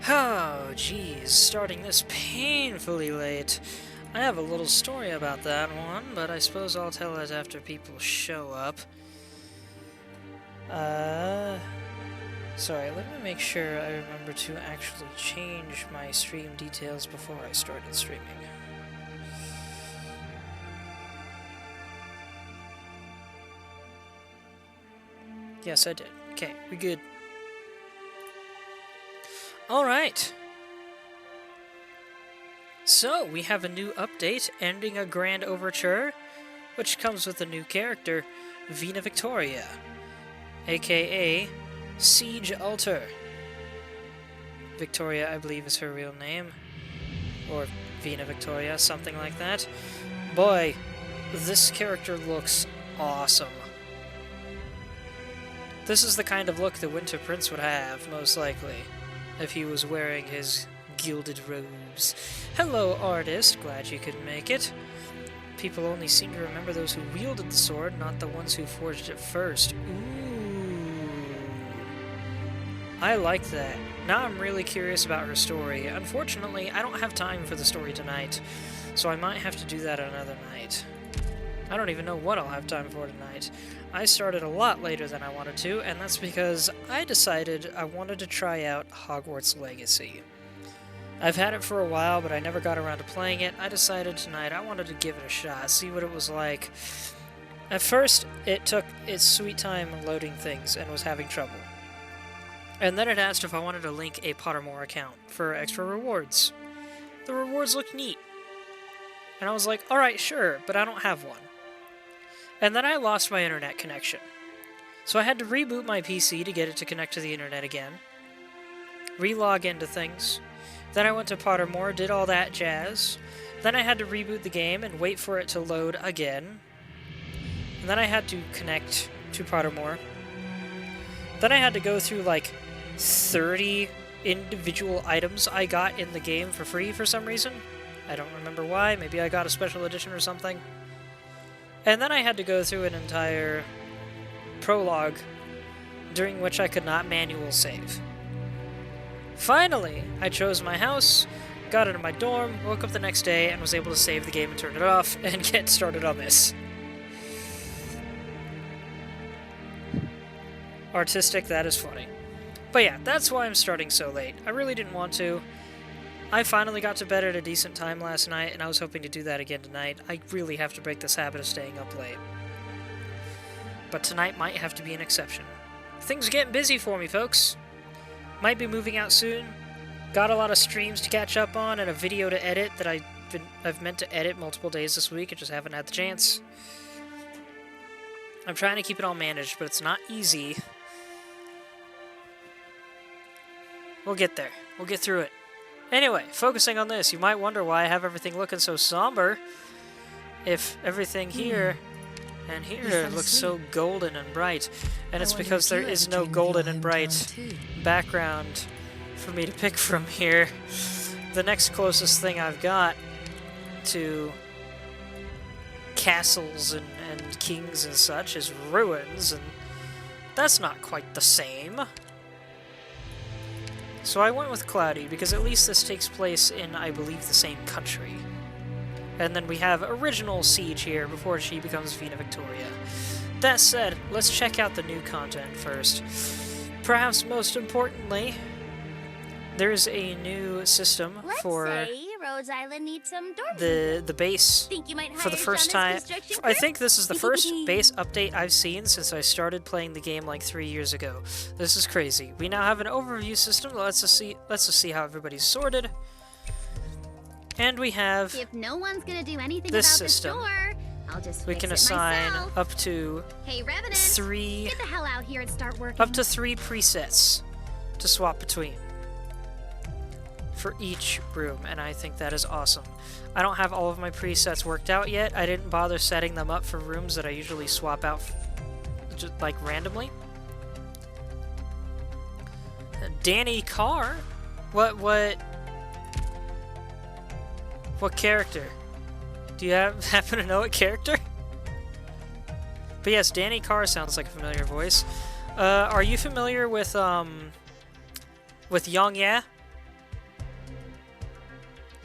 Oh, geez, starting this painfully late. I have a little story about that one, but I suppose I'll tell it after people show up. Sorry, let me make sure I remember to actually change my stream details before I started streaming. Yes, I did. Okay, we good. Alright. So, we have a new update, ending a grand overture, which comes with a new character, Vina Victoria, aka Siege Alter. Victoria, I believe, is her real name. Or Vina Victoria, something like that. Boy, this character looks awesome. This is the kind of look the Winter Prince would have, most likely, if he was wearing his gilded robes. Hello, artist. Glad you could make it. People only seem to remember those who wielded the sword, not the ones who forged it first. Ooh. I like that. Now I'm really curious about her story. Unfortunately, I don't have time for the story tonight, so I might have to do that another night. I don't even know what I'll have time for tonight. I started a lot later than I wanted to, and that's because I decided I wanted to try out Hogwarts Legacy. I've had it for a while, but I never got around to playing it. I decided tonight I wanted to give it a shot, see what it was like. At first, it took its sweet time loading things and was having trouble. And then it asked if I wanted to link a Pottermore account for extra rewards. The rewards looked neat. And I was like, alright, sure, but I don't have one. And then I lost my internet connection. So I had to reboot my PC to get it to connect to the internet again. Relog into things. Then I went to Pottermore, did all that jazz. Then I had to reboot the game and wait for it to load again. And then I had to connect to Pottermore. Then I had to go through like 30 individual items I got in the game for free for some reason. I don't remember why. Maybe I got a special edition or something. And then I had to go through an entire prologue during which I could not manual save. Finally, I chose my house, got into my dorm, woke up the next day, and was able to save the game and turn it off and get started on this. Artistic, that is funny. But yeah, that's why I'm starting so late. I really didn't want to. I finally got to bed at a decent time last night, and I was hoping to do that again tonight. I really have to break this habit of staying up late. But tonight might have to be an exception. Things are getting busy for me, folks. Might be moving out soon. Got a lot of streams to catch up on and a video to edit that I've meant to edit multiple days this week. I just haven't had the chance. I'm trying to keep it all managed, but it's not easy. We'll get there. We'll get through it. Anyway, focusing on this, you might wonder why I have everything looking so somber if everything here and here looks so golden and bright. And it's because there is no golden and bright background for me to pick from here. The next closest thing I've got to castles and kings and such is ruins, and that's not quite the same. So I went with cloudy, because at least this takes place in, I believe, the same country. And then we have original Siege here before she becomes Vina Victoria. That said, let's check out the new content first. Perhaps most importantly, there's a new system for Rose Island needs some the base for the first time. I think this is the first base update I've seen since I started playing the game like 3 years ago. This is crazy. We now have an overview system that lets us see how everybody's sorted. And we have if no one's gonna do anything this about system. The store, I'll just we can assign myself. up to Hey, Revenant, three get the hell out here and start working. up to 3 presets to swap between for each room, and I think that is awesome. I don't have all of my presets worked out yet. I didn't bother setting them up for rooms that I usually swap out just like randomly. Danny Carr? What character? Do you happen to know what character? But yes, Danny Carr sounds like a familiar voice. Are you familiar with Young Ya?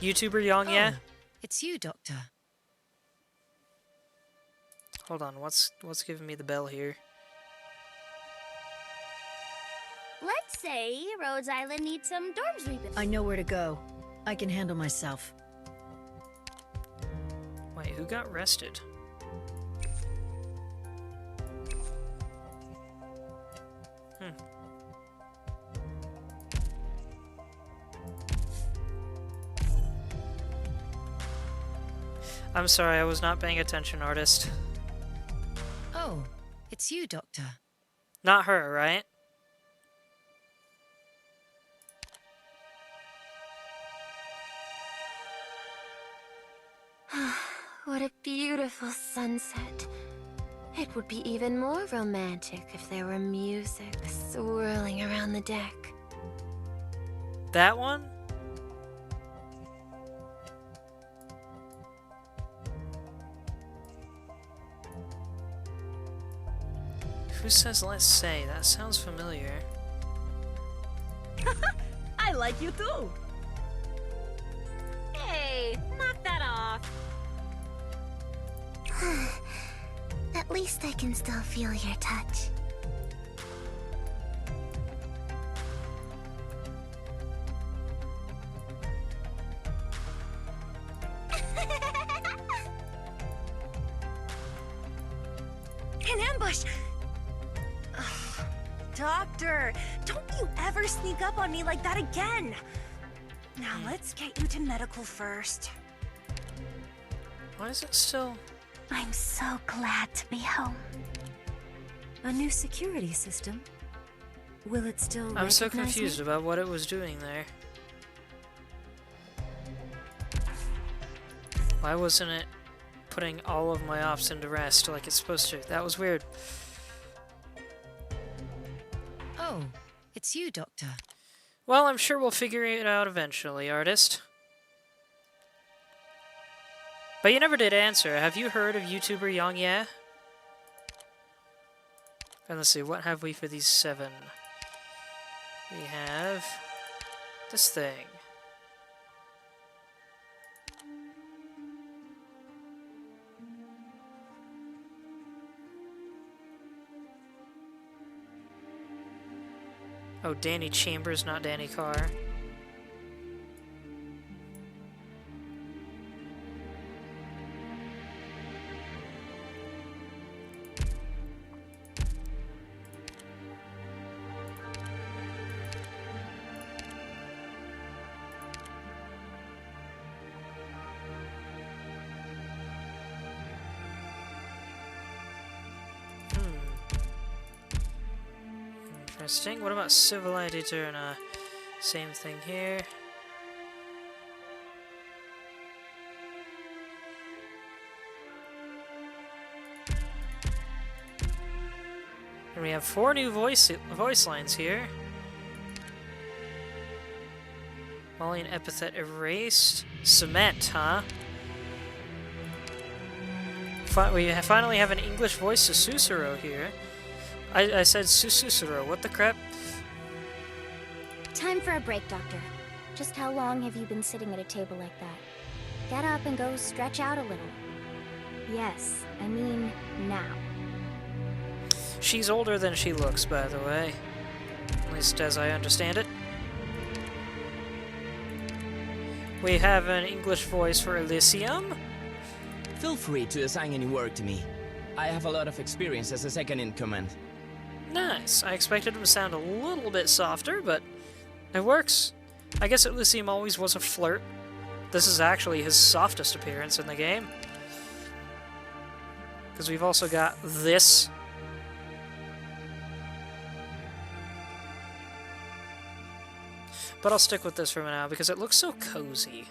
YouTuber Yang, yeah? It's you, Doctor. Hold on, what's giving me the bell here? Let's say Rhodes Island needs some dorms rebuilt. I know where to go. I can handle myself. Wait, who got arrested? I'm sorry, I was not paying attention, artist. Oh, it's you, Doctor. Not her, right? What a beautiful sunset. It would be even more romantic if there were music swirling around the deck. That one? Who says let's say? That sounds familiar. I like you too. Hey, knock that off. At least I can still feel your touch. An ambush! Ugh. Doctor, don't you ever sneak up on me like that again! Now let's get you to medical first. Why is it still... I'm so glad to be home. A new security system? Will it still I'm so recognize confused me? about what it was doing there. Why wasn't it putting all of my ops into rest like it's supposed to? That was weird. Oh, it's you, Doctor. Well, I'm sure we'll figure it out eventually, artist. But you never did answer. Have you heard of YouTuber Yang Ye? And let's see, what have we for these 7? We have this thing. Oh, Danny Chambers, not Danny Carr. Interesting. What about Civil Editor and same thing here? And we have 4 new voice lines here. Malian epithet erased. Cement, huh? We finally have an English voice to Susuro here. I said Susuro, what the crap? Time for a break, Doctor. Just how long have you been sitting at a table like that? Get up and go stretch out a little. Yes, I mean now. She's older than she looks, by the way. At least as I understand it. We have an English voice for Elysium. Feel free to assign any work to me. I have a lot of experience as a second-in-command. Nice. I expected him to sound a little bit softer, but it works. I guess Elysium always was a flirt. This is actually his softest appearance in the game. Because we've also got this. But I'll stick with this for now because it looks so cozy.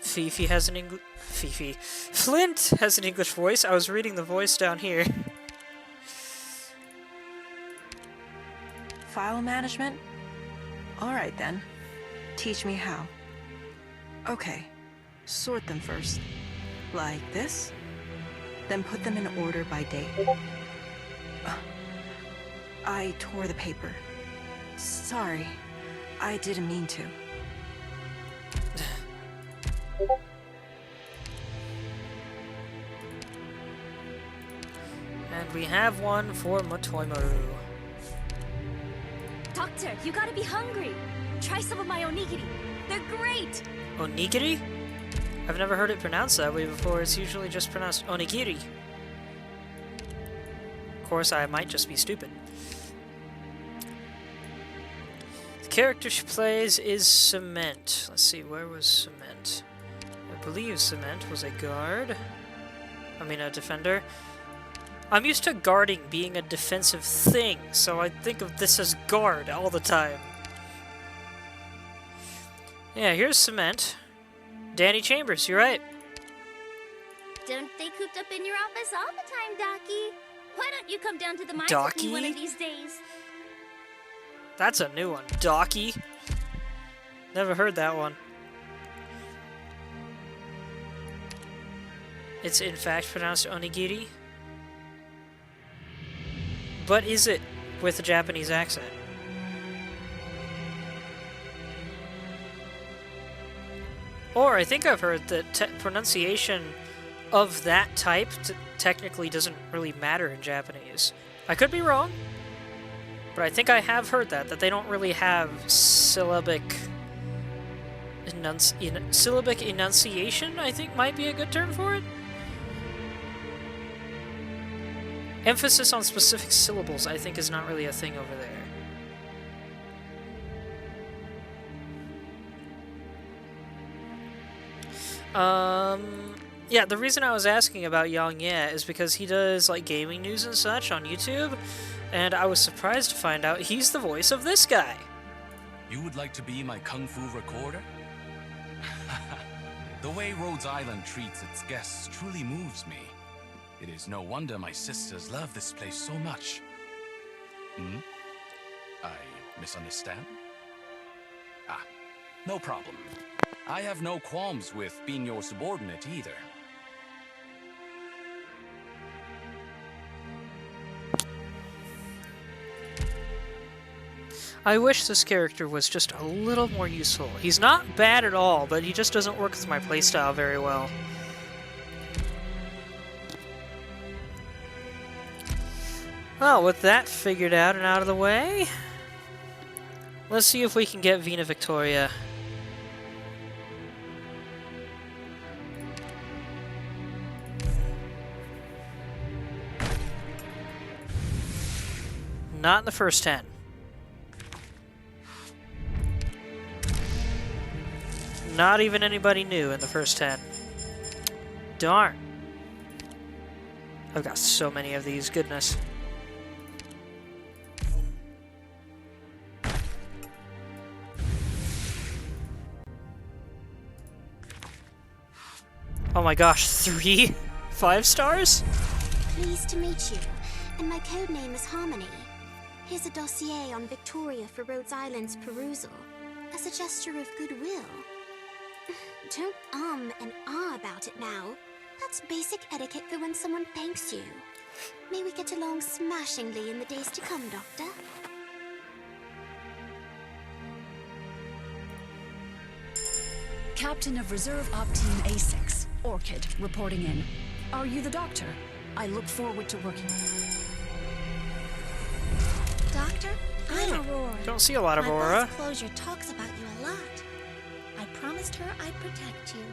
Fifi has an English... Fifi. Flint has an English voice. I was reading the voice down here. File management? Alright then. Teach me how. Okay. Sort them first. Like this. Then put them in order by date. I tore the paper. Sorry. I didn't mean to. And we have one for Motoimaru. Doctor, you gotta be hungry. Try some of my onigiri. They're great. Onigiri? I've never heard it pronounced that way before. It's usually just pronounced onigiri. Of course, I might just be stupid. The character she plays is Cement. Let's see, where was Cement? I believe Cement was a guard. I mean, a defender. I'm used to guarding being a defensive thing, so I think of this as guard all the time. Yeah, here's Cement. Danny Chambers, you're right. Don't stay cooped up in your office all the time, Docky. Why don't you come down to the mines with me one of these days? That's a new one. Docky. Never heard that one. It's in fact pronounced onigiri. But is it with a Japanese accent? Or I think I've heard that pronunciation of that type technically doesn't really matter in Japanese. I could be wrong, but I think I have heard that they don't really have syllabic enunciation, I think might be a good term for it. Emphasis on specific syllables, I think, is not really a thing over there. Yeah, the reason I was asking about Yang Ye is because he does, like, gaming news and such on YouTube, and I was surprised to find out he's the voice of this guy. You would like to be my kung fu recorder? The way Rhodes Island treats its guests truly moves me. It is no wonder my sisters love this place so much. I misunderstand? Ah, no problem. I have no qualms with being your subordinate either. I wish this character was just a little more useful. He's not bad at all, but he just doesn't work with my playstyle very well. Well, with that figured out and out of the way, let's see if we can get Vina Victoria. Not in the first 10. Not even anybody new in the first 10. Darn. I've got so many of these, goodness. Oh my gosh, 3 5 stars? Pleased to meet you, and my code name is Harmony. Here's a dossier on Victoria for Rhodes Island's perusal, as a gesture of goodwill. Don't and ah about it now. That's basic etiquette for when someone thanks you. May we get along smashingly in the days to come, Doctor? Captain of Reserve Op Team A6, Orchid, reporting in. Are you the doctor? I look forward to working with you. Doctor, I'm Aurora. Don't see a lot of My Aurora. boss Closure talks about you a lot. I promised her I'd protect you.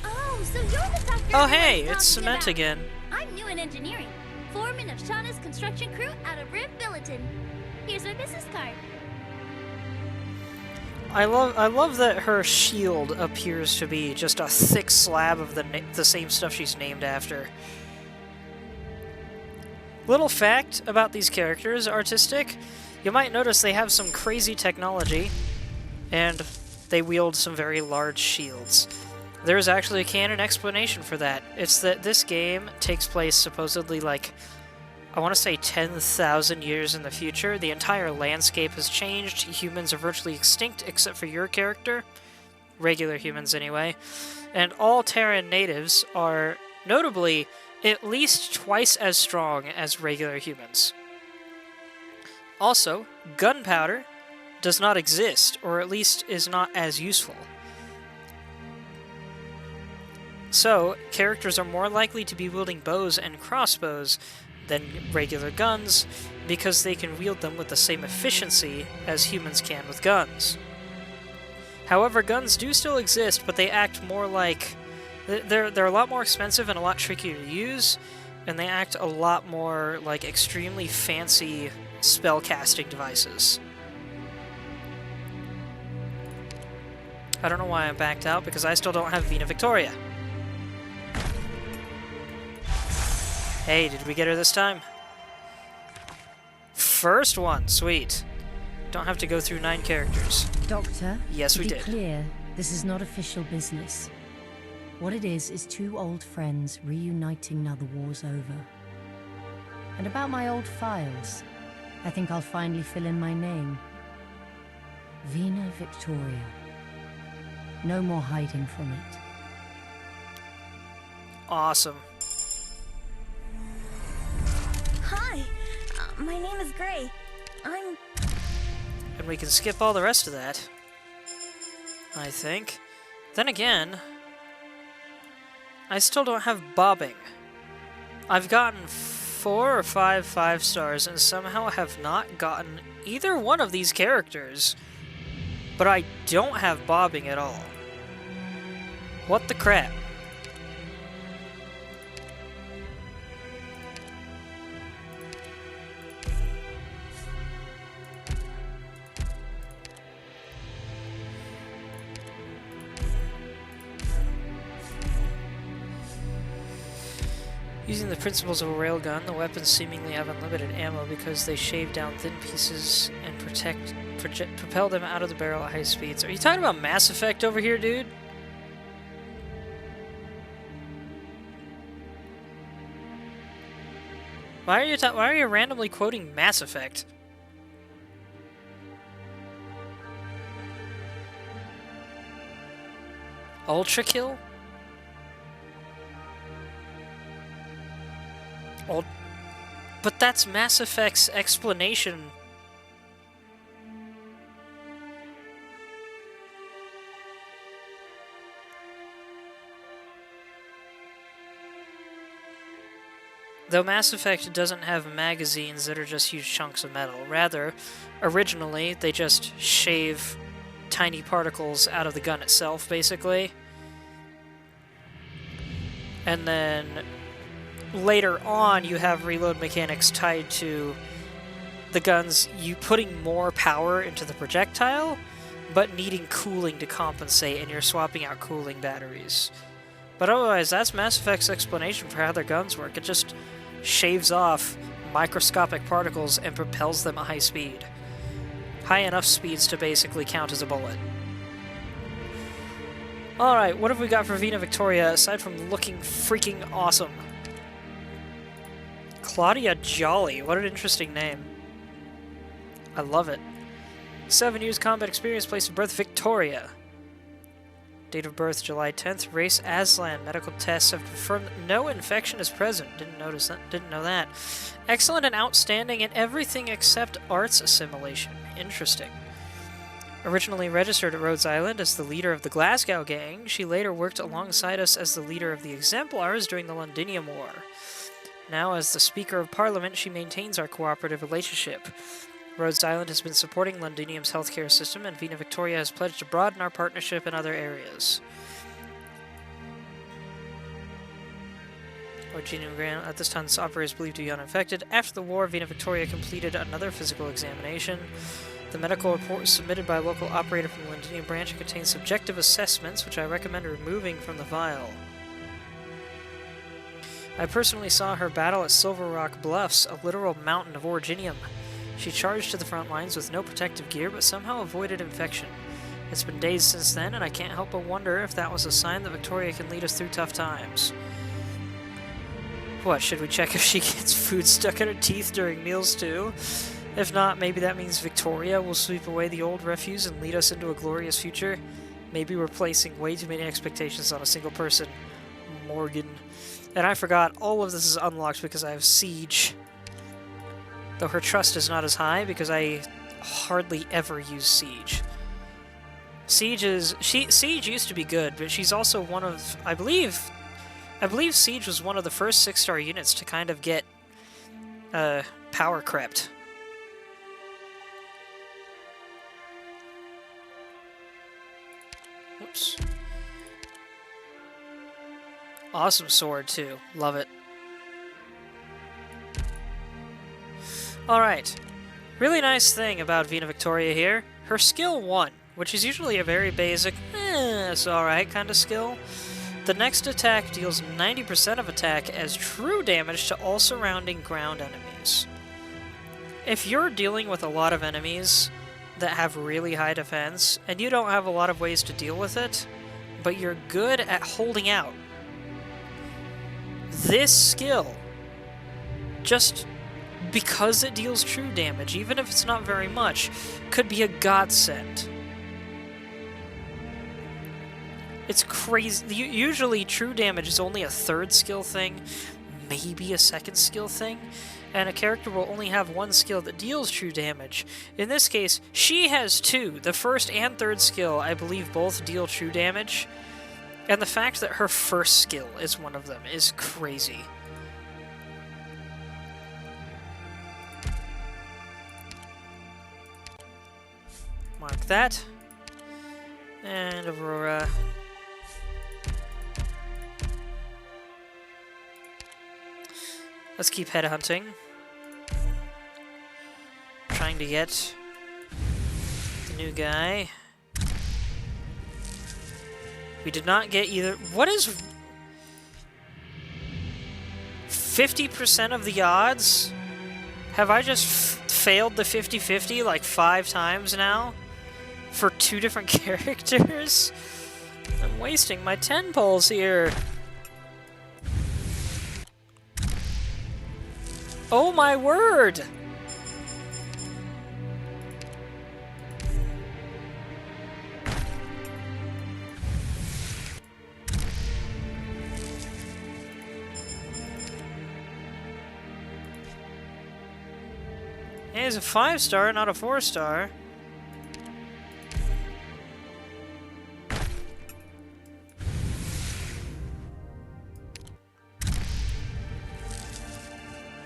Oh, so you're the doctor. Oh who hey, I'm it's talking Cement about. again. I'm new in engineering, foreman of Shauna's construction crew out of Riv Billiton. Here's my business card. I love that her shield appears to be just a thick slab of the same stuff she's named after. Little fact about these characters, artistic, you might notice they have some crazy technology, and they wield some very large shields. There's actually a canon explanation for that. It's that this game takes place supposedly like, I want to say 10,000 years in the future. The entire landscape has changed. Humans are virtually extinct except for your character. Regular humans anyway. And all Terran natives are, notably, at least twice as strong as regular humans. Also, gunpowder does not exist, or at least is not as useful. So, characters are more likely to be wielding bows and crossbows than regular guns, because they can wield them with the same efficiency as humans can with guns. However, guns do still exist, but they act more like... They're a lot more expensive and a lot trickier to use, and they act a lot more like extremely fancy spellcasting devices. I don't know why I backed out, because I still don't have Vina Victoria. Hey, did we get her this time? First one, sweet. Don't have to go through 9 characters. Doctor, Yes, we to be did. clear, this is not official business. What it is 2 old friends reuniting now the war's over. And about my old files, I think I'll finally fill in my name. Vina Victoria. No more hiding from it. Awesome. Hi, my name is Gray. And we can skip all the rest of that, I think. Then again, I still don't have bobbing. I've gotten 4 or 5 5-stars and somehow have not gotten either one of these characters. But I don't have bobbing at all. What the crap? Using the principles of a railgun, the weapons seemingly have unlimited ammo because they shave down thin pieces and propel them out of the barrel at high speeds. Are you talking about Mass Effect over here, dude? Why are you randomly quoting Mass Effect? Ultra kill? But that's Mass Effect's explanation. Though Mass Effect doesn't have magazines that are just huge chunks of metal. Rather, originally, they just shave tiny particles out of the gun itself, basically. And then later on, you have reload mechanics tied to the guns, you putting more power into the projectile, but needing cooling to compensate, and you're swapping out cooling batteries. But otherwise, that's Mass Effect's explanation for how their guns work. It just shaves off microscopic particles and propels them at high speed. High enough speeds to basically count as a bullet. Alright, what have we got for Vina Victoria, aside from looking freaking awesome? Claudia Jolly, what an interesting name. I love it. 7 years combat experience, place of birth Victoria. Date of birth July 10th, race Aslan. Medical tests have confirmed no infection is present. Didn't know that. Excellent and outstanding in everything except arts assimilation. Interesting. Originally registered at Rhodes Island as the leader of the Glasgow Gang, she later worked alongside us as the leader of the Exemplars during the Londinium War. Now, as the Speaker of Parliament, she maintains our cooperative relationship. Rhodes Island has been supporting Londinium's healthcare system, and Vina Victoria has pledged to broaden our partnership in other areas. Originium Grant. At this time, this operator is believed to be uninfected. After the war, Vina Victoria completed another physical examination. The medical report was submitted by a local operator from the Londinium branch and contains subjective assessments, which I recommend removing from the file. I personally saw her battle at Silver Rock Bluffs, a literal mountain of Originium. She charged to the front lines with no protective gear, but somehow avoided infection. It's been days since then, and I can't help but wonder if that was a sign that Victoria can lead us through tough times. What, should we check if she gets food stuck in her teeth during meals too? If not, maybe that means Victoria will sweep away the old refuse and lead us into a glorious future. Maybe we're placing way too many expectations on a single person. Morgan. And I forgot, all of this is unlocked because I have Siege. Though her trust is not as high because I hardly ever use Siege. Siege used to be good, but she's also one of, I believe Siege was one of the first 6-star units to kind of get power crept. Whoops. Awesome sword too. Love it. Alright. Really nice thing about Vina Victoria here. Her skill 1, which is usually a very basic, it's alright kind of skill. The next attack deals 90% of attack as true damage to all surrounding ground enemies. If you're dealing with a lot of enemies that have really high defense, and you don't have a lot of ways to deal with it, but you're good at holding out, this skill, just because it deals true damage, even if it's not very much, could be a godsend. It's crazy. Usually true damage is only a third skill thing, maybe a second skill thing, and a character will only have one skill that deals true damage. In this case, she has two. The first and third skill, I believe, both deal true damage, and the fact that her first skill is one of them is crazy. Mark that. And Aurora. Let's keep headhunting. Trying to get the new guy. We did not get either. What is 50% of the odds? Have I just failed the 50-50 like 5 times now? For 2 different characters? I'm wasting my 10 pulls here. Oh my word! It's a 5-star, not a 4-star.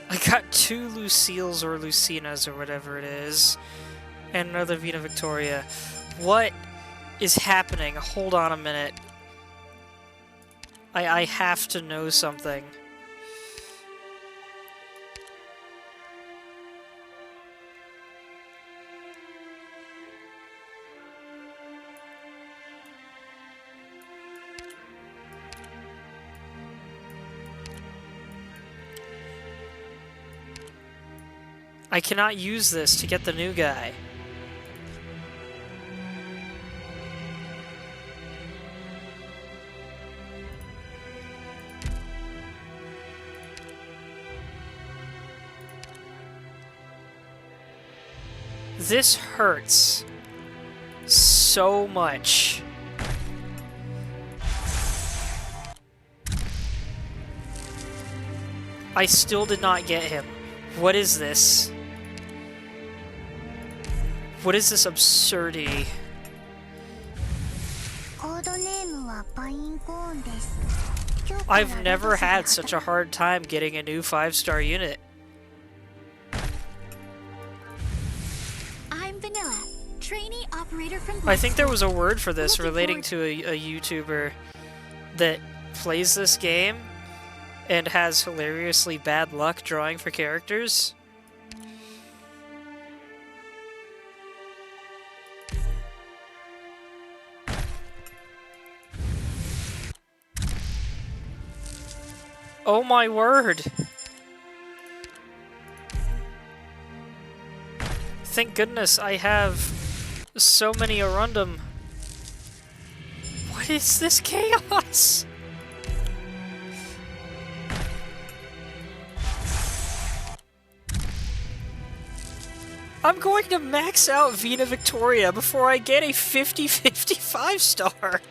I got 2 Lucille's or Lucina's or whatever it is, and another Vina Victoria. What is happening? Hold on a minute. I have to know something. I cannot use this to get the new guy. This hurts so much. I still did not get him. What is this? What is this absurdity? I've never had such a hard time getting a new 5-star unit. I'm Vanilla, trainee operator from I think there was a word for this relating to a YouTuber that plays this game and has hilariously bad luck drawing for characters. Oh my word! Thank goodness I have so many Arundum. What is this chaos? I'm going to max out Vina Victoria before I get a 50-50 5-star.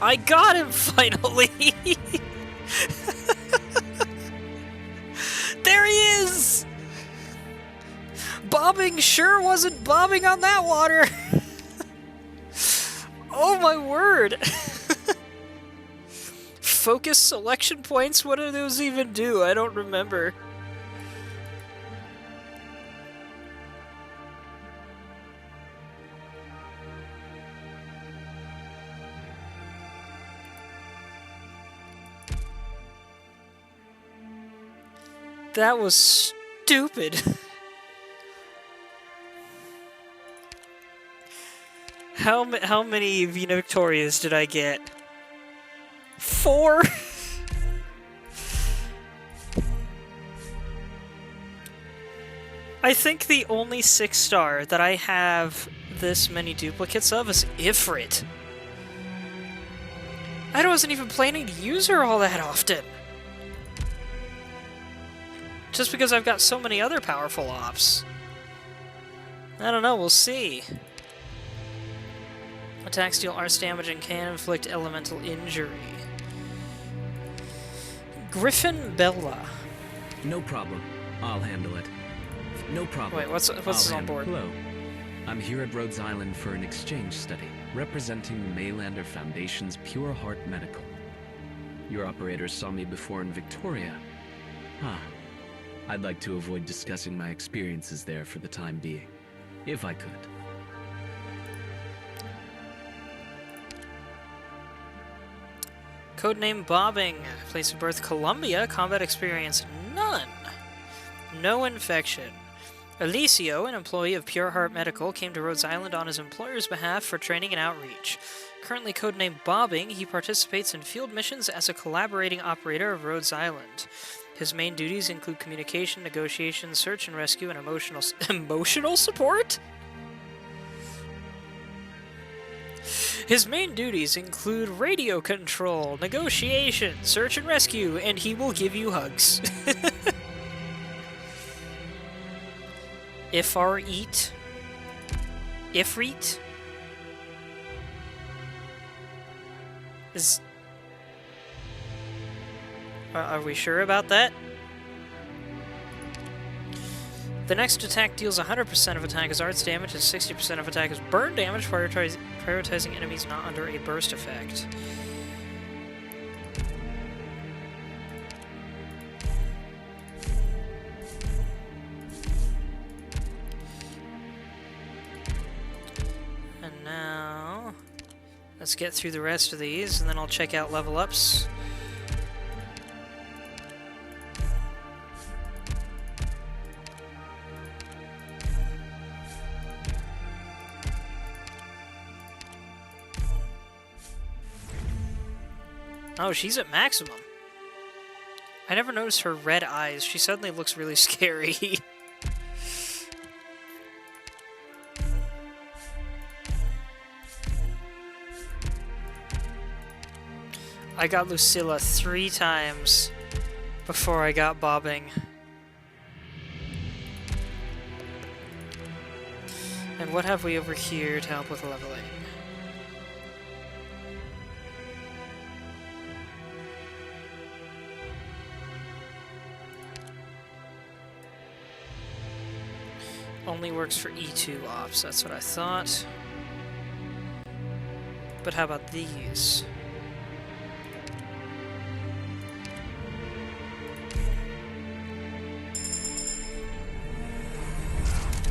I got him finally! There he is! Bobbing sure wasn't bobbing on that water! Oh my word! Focus selection points? What do those even do? I don't remember. That was stupid. How many Vina Victorias did I get? 4? I think the only 6-star that I have this many duplicates of is Ifrit. I wasn't even planning to use her all that often. Just because I've got so many other powerful ops. I don't know, we'll see. Attacks deal arts damage and can inflict elemental injury. Griffin Bella. No problem. I'll handle it. No problem. Wait, what's this on board? Hello. I'm here at Rhodes Island for an exchange study, representing the Maylander Foundation's Pure Heart Medical. Your operators saw me before in Victoria. Huh. I'd like to avoid discussing my experiences there for the time being, if I could. Codename Bobbing. Place of birth Columbia. Combat experience none. No infection. Alicio, an employee of Pure Heart Medical, came to Rhodes Island on his employer's behalf for training and outreach. Currently codenamed Bobbing, he participates in field missions as a collaborating operator of Rhodes Island. His main duties include communication, negotiation, search and rescue, and emotional support? His main duties include radio control, negotiation, search and rescue, and he will give you hugs. Ifrit? Is... Are we sure about that? The next attack deals 100% of attack as arts damage and 60% of attack as burn damage, prioritizing enemies not under a burst effect. And now, let's get through the rest of these, and then I'll check out level ups. Oh, she's at maximum. I never noticed her red eyes. She suddenly looks really scary. I got Lucilla 3 times before I got Bobbing. And what have we over here to help with leveling? Only works for E2 ops, that's what I thought. But how about these?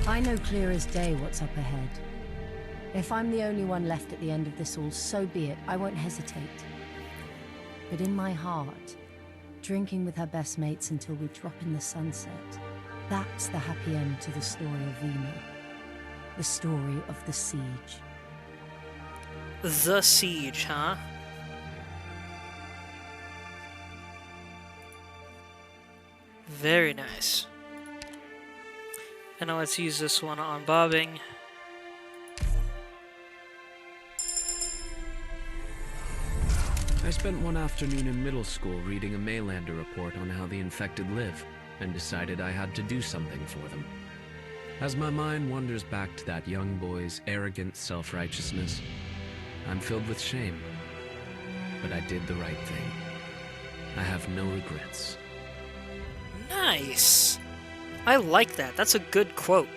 I know clear as day what's up ahead. If I'm the only one left at the end of this all, so be it. I won't hesitate. But in my heart, drinking with her best mates until we drop in the sunset, that's the happy end to the story of Vina. The story of the siege. The siege, huh? Very nice. And now let's use this one on Bobbing. I spent one afternoon in middle school reading a Maylander report on how the infected live, and decided I had to do something for them. As my mind wanders back to that young boy's arrogant self-righteousness, I'm filled with shame. but I did the right thing. I have no regrets. Nice! I like that. That's a good quote.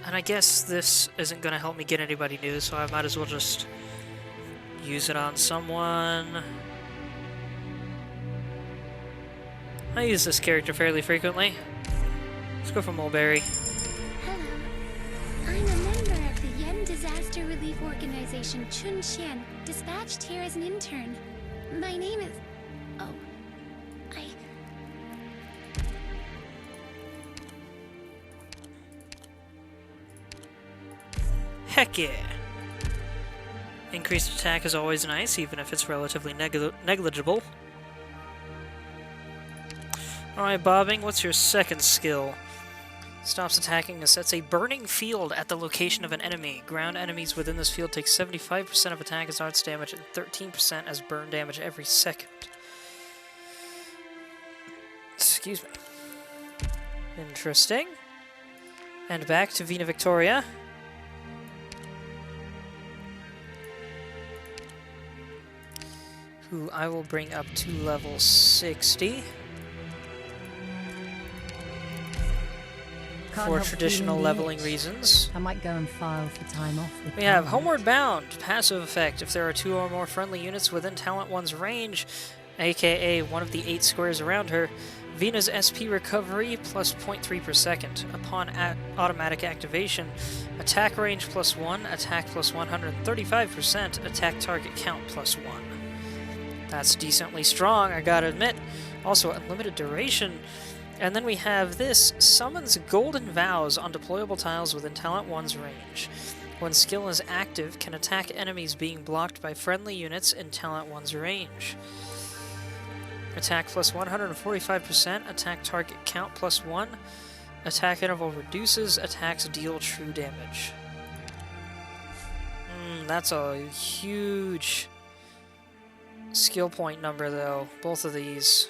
And I guess this isn't going to help me get anybody new, so I might as well just use it on someone. I use this character fairly frequently. Let's go for Mulberry. Hello. I'm a member of the Yen Disaster Relief Organization Chun Xian, dispatched here as an intern. My name is... Oh. Heck yeah! Increased attack is always nice, even if it's relatively negligible. Alright, Bobbing, what's your second skill? Stops attacking and sets a burning field at the location of an enemy. Ground enemies within this field take 75% of attack as arts damage and 13% as burn damage every second. Excuse me. Interesting. And back to Vina Victoria. Who I will bring up to level 60. For traditional leveling reasons. I might go and file for time off. We have Homeward Bound, passive effect. If there are 2 or more friendly units within Talent 1's range, aka one of the 8 squares around her, Vina's SP recovery plus 0.3 per second. Upon automatic activation, attack range plus 1, attack plus 135%, attack target count plus 1. That's decently strong, I gotta admit. Also, unlimited duration. And then we have this, summons Golden Vows on deployable tiles within Talent 1's range. When skill is active, can attack enemies being blocked by friendly units in Talent 1's range. Attack plus 145%, attack target count plus 1, attack interval reduces, attacks deal true damage. That's a huge skill point number though, both of these.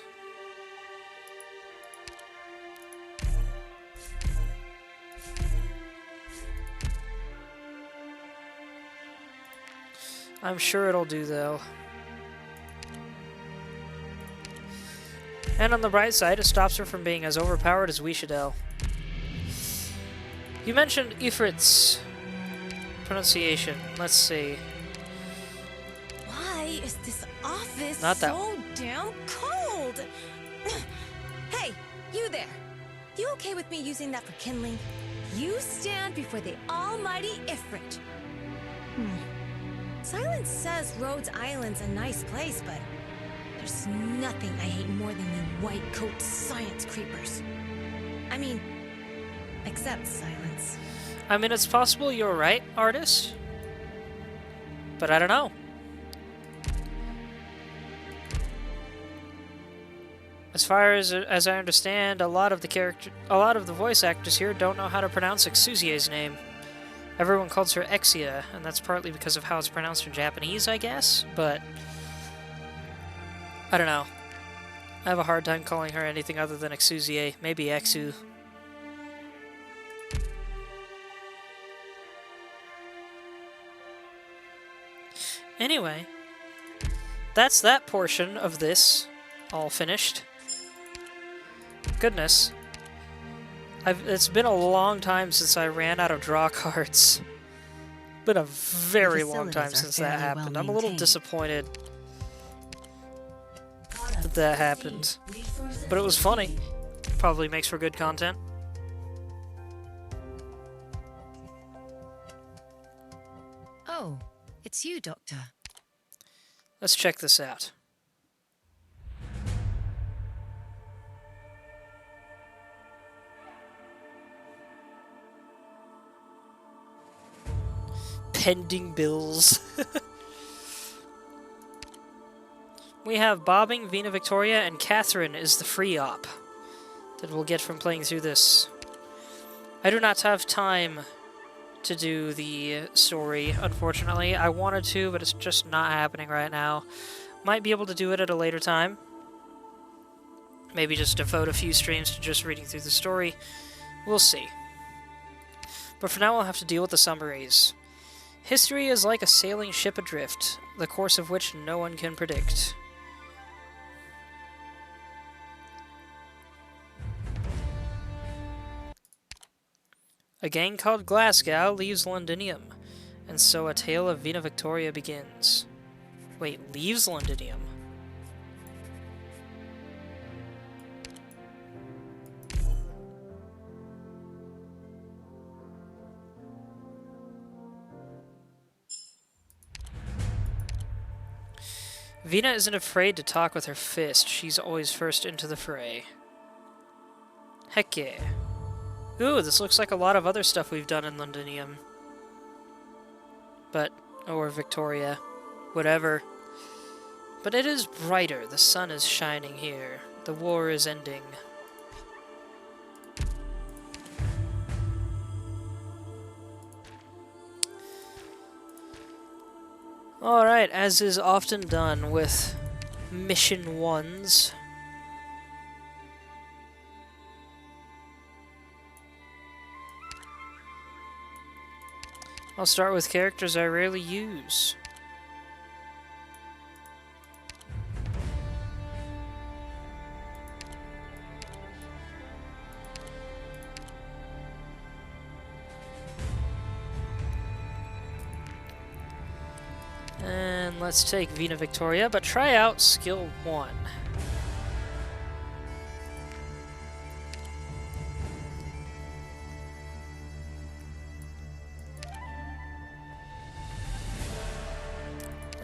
I'm sure it'll do though. And on the bright side, it stops her from being as overpowered as Wishadel. You mentioned Ifrit's pronunciation. Let's see. Why is this office Not that so damn cold? Hey, you there. You okay with me using that for kindling? You stand before the almighty Ifrit. Silence says Rhodes Island's a nice place, but there's nothing I hate more than you white coat science creepers. I mean, except Silence. I mean, it's possible you're right, artist. But I don't know. As far as I understand, a lot of the voice actors here don't know how to pronounce Exusie's name. Everyone calls her Exia, and that's partly because of how it's pronounced in Japanese, I guess, but I don't know. I have a hard time calling her anything other than Exusie, maybe Exu. Anyway, that's that portion of this all finished. Goodness. It's been a long time since I ran out of draw cards. Been a very long time since that happened. I'm a little disappointed that that happened. But it was funny. Probably makes for good content. Oh, it's you, Doctor. Let's check this out. Pending bills. We have Bobbing, Vina Victoria, and Catherine is the free op that we'll get from playing through this. I do not have time to do the story, unfortunately. I wanted to, but it's just not happening right now. Might be able to do it at a later time. Maybe just devote a few streams to just reading through the story. We'll see. But for now, we'll have to deal with the summaries. History is like a sailing ship adrift. the course of which no one can predict. A gang called Glasgow leaves Londinium, and so a tale of Vina Victoria begins. Wait, leaves Londinium? Vina isn't afraid to talk with her fist. She's always first into the fray. Heck yeah. Ooh, this looks like a lot of other stuff we've done in Londinium. Or Victoria. Whatever. But it is brighter. The sun is shining here. The war is ending. Alright, as is often done with Mission 1s. I'll start with characters I rarely use. And let's take Vina Victoria, but try out skill 1.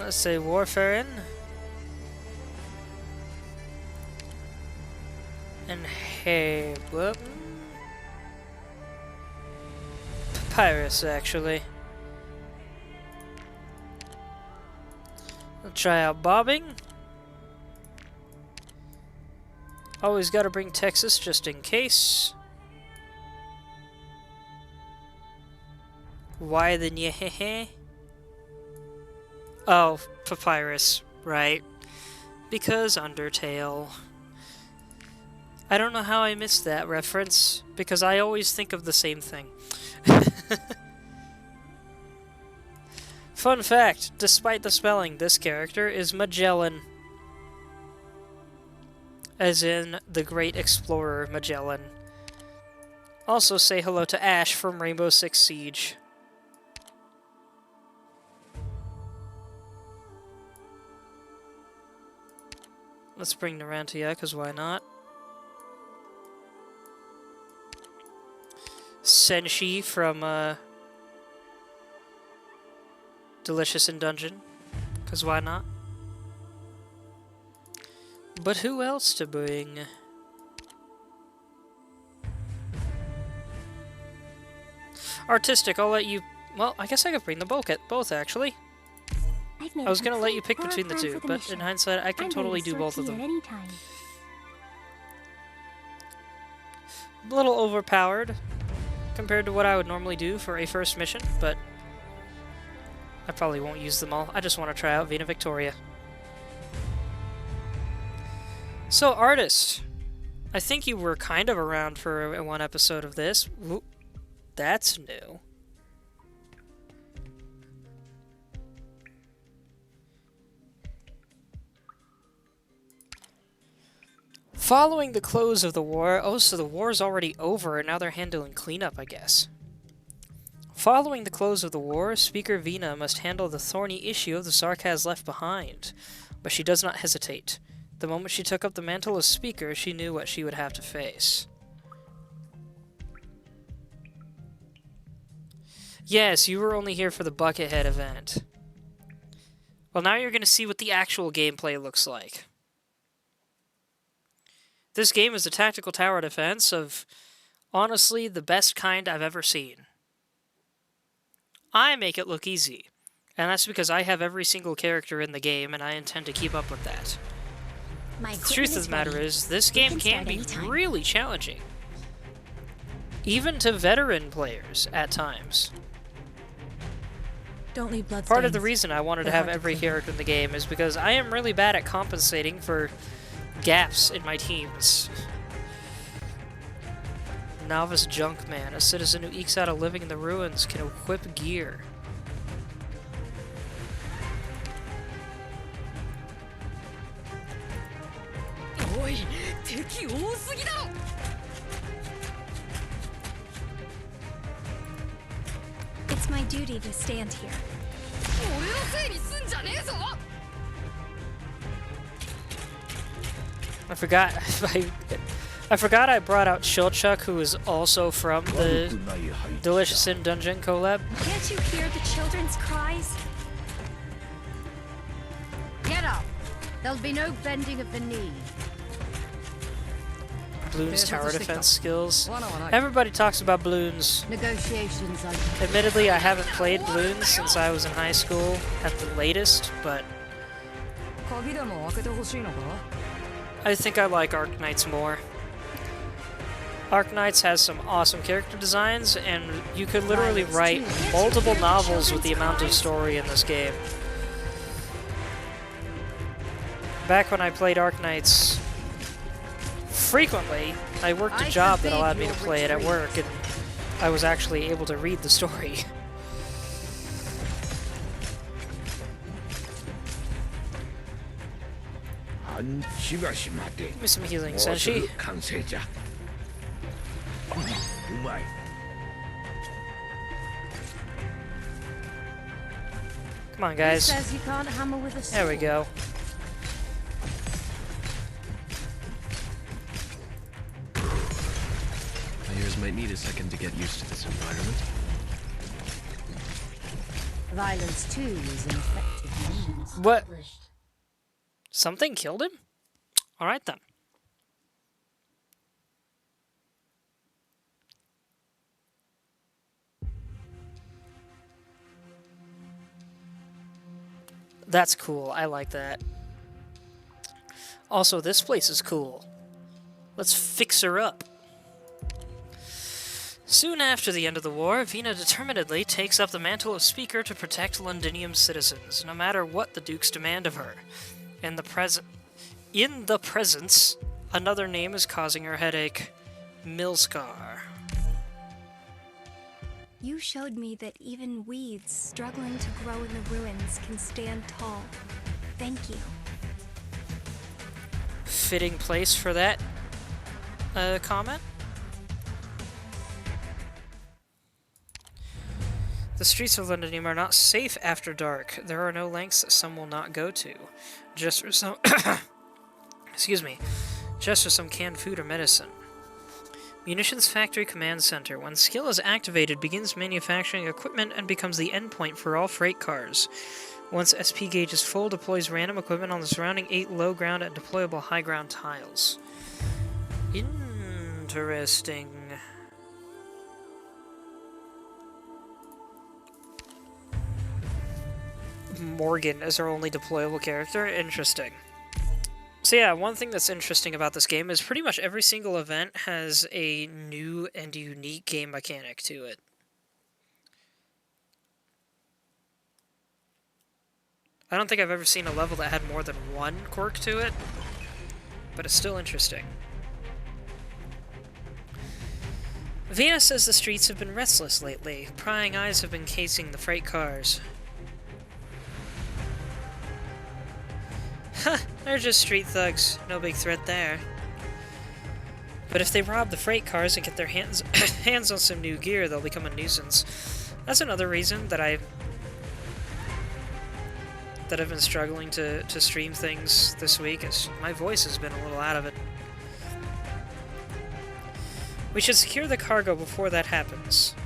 Let's say Warfarin. And hey, whoop. Papyrus, actually. I'll try out bobbing. Always gotta bring Texas just in case. Why the nyehehe? Oh, Papyrus, right. Because Undertale. I don't know how I missed that reference, because I always think of the same thing. Fun fact, despite the spelling, this character is Magellan. As in, the great explorer Magellan. Also say hello to Ash from Rainbow Six Siege. Let's bring Narantia, because why not? Senshi from, Delicious in Dungeon, because why not? But who else to bring? Artistic, I'll let you... Well, I guess I could bring them both actually. I was gonna let you pick between the two, but in hindsight, I can totally do both of them. A little overpowered compared to what I would normally do for a first mission, but I probably won't use them all. I just want to try out Vina Victoria. So, Artist, I think you were kind of around for one episode of this. Ooh, that's new. Following the close of the war... Oh, so the war's already over, and now they're handling cleanup, I guess. Following the close of the war, Speaker Vina must handle the thorny issue of the Sarkaz left behind. But she does not hesitate. The moment she took up the mantle of Speaker, she knew what she would have to face. Yes, you were only here for the Buckethead event. Well, now you're going to see what the actual gameplay looks like. This game is a tactical tower defense of, honestly, the best kind I've ever seen. I make it look easy, and that's because I have every single character in the game, and I intend to keep up with that. The truth of the matter is, this game can be really challenging. Even to veteran players, at times. Don't leave blood Part of the reason I wanted to have every character in the game is because I am really bad at compensating for gaps in my teams. Novice Junkman, a citizen who ekes out a living in the ruins, can equip gear. It's my duty to stand here. I forgot. I forgot I brought out Shilchuk, who is also from the Delicious in Dungeon collab. Can't you hear the children's cries? Get up! There'll be no bending of the knee. Bloons tower defense skills. Everybody talks about Bloons. Negotiations are... Admittedly, I haven't played Bloons since I was in high school at the latest, but I think I like Arknights more. Arknights has some awesome character designs, and you could literally write multiple novels with the amount of story in this game. Back when I played Arknights frequently, I worked a job that allowed me to play it at work, and I was actually able to read the story. Give me some healing, Senshi. Come on, guys. Says you can't hammer with a sword. There we go. My ears might need a second to get used to this environment. Violence too is an effective means. What? Something killed him? Alright then. That's cool. I like that. Also, this place is cool. Let's fix her up. Soon after the end of the war, Vina determinedly takes up the mantle of Speaker to protect Londinium's citizens, no matter what the Dukes demand of her. In the presence, another name is causing her headache. Milscar. You showed me that even weeds struggling to grow in the ruins can stand tall. Thank you. Fitting place for that comment. The streets of Londinium are not safe after dark. There are no lengths that some will not go to. Just for some... Excuse me. Just for some canned food or medicine. Munitions Factory Command Center. When skill is activated, begins manufacturing equipment and becomes the endpoint for all freight cars. Once SP gauge is full, deploys random equipment on the surrounding 8 low ground and deployable high ground tiles. Interesting. Morgan is our only deployable character? Interesting. So yeah, one thing that's interesting about this game is pretty much every single event has a new and unique game mechanic to it. I don't think I've ever seen a level that had more than one quirk to it, but it's still interesting. Vina says the streets have been restless lately. Prying eyes have been casing the freight cars. Huh, they're just street thugs. No big threat there. But if they rob the freight cars and get their hands on some new gear, they'll become a nuisance. That's another reason that I've been struggling to stream things this week, is my voice has been a little out of it. We should secure the cargo before that happens.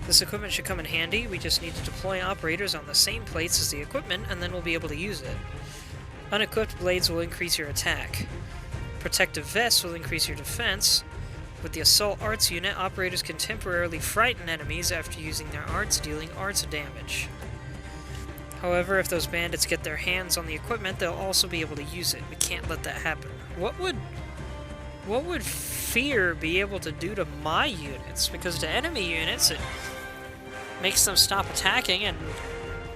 This equipment should come in handy. We just need to deploy operators on the same plates as the equipment, and then we'll be able to use it. Unequipped blades will increase your attack. Protective vests will increase your defense. With the Assault Arts unit, operators can temporarily frighten enemies after using their arts, dealing arts damage. However, if those bandits get their hands on the equipment, they'll also be able to use it. We can't let that happen. What would fear be able to do to my units? Because to enemy units, it makes them stop attacking and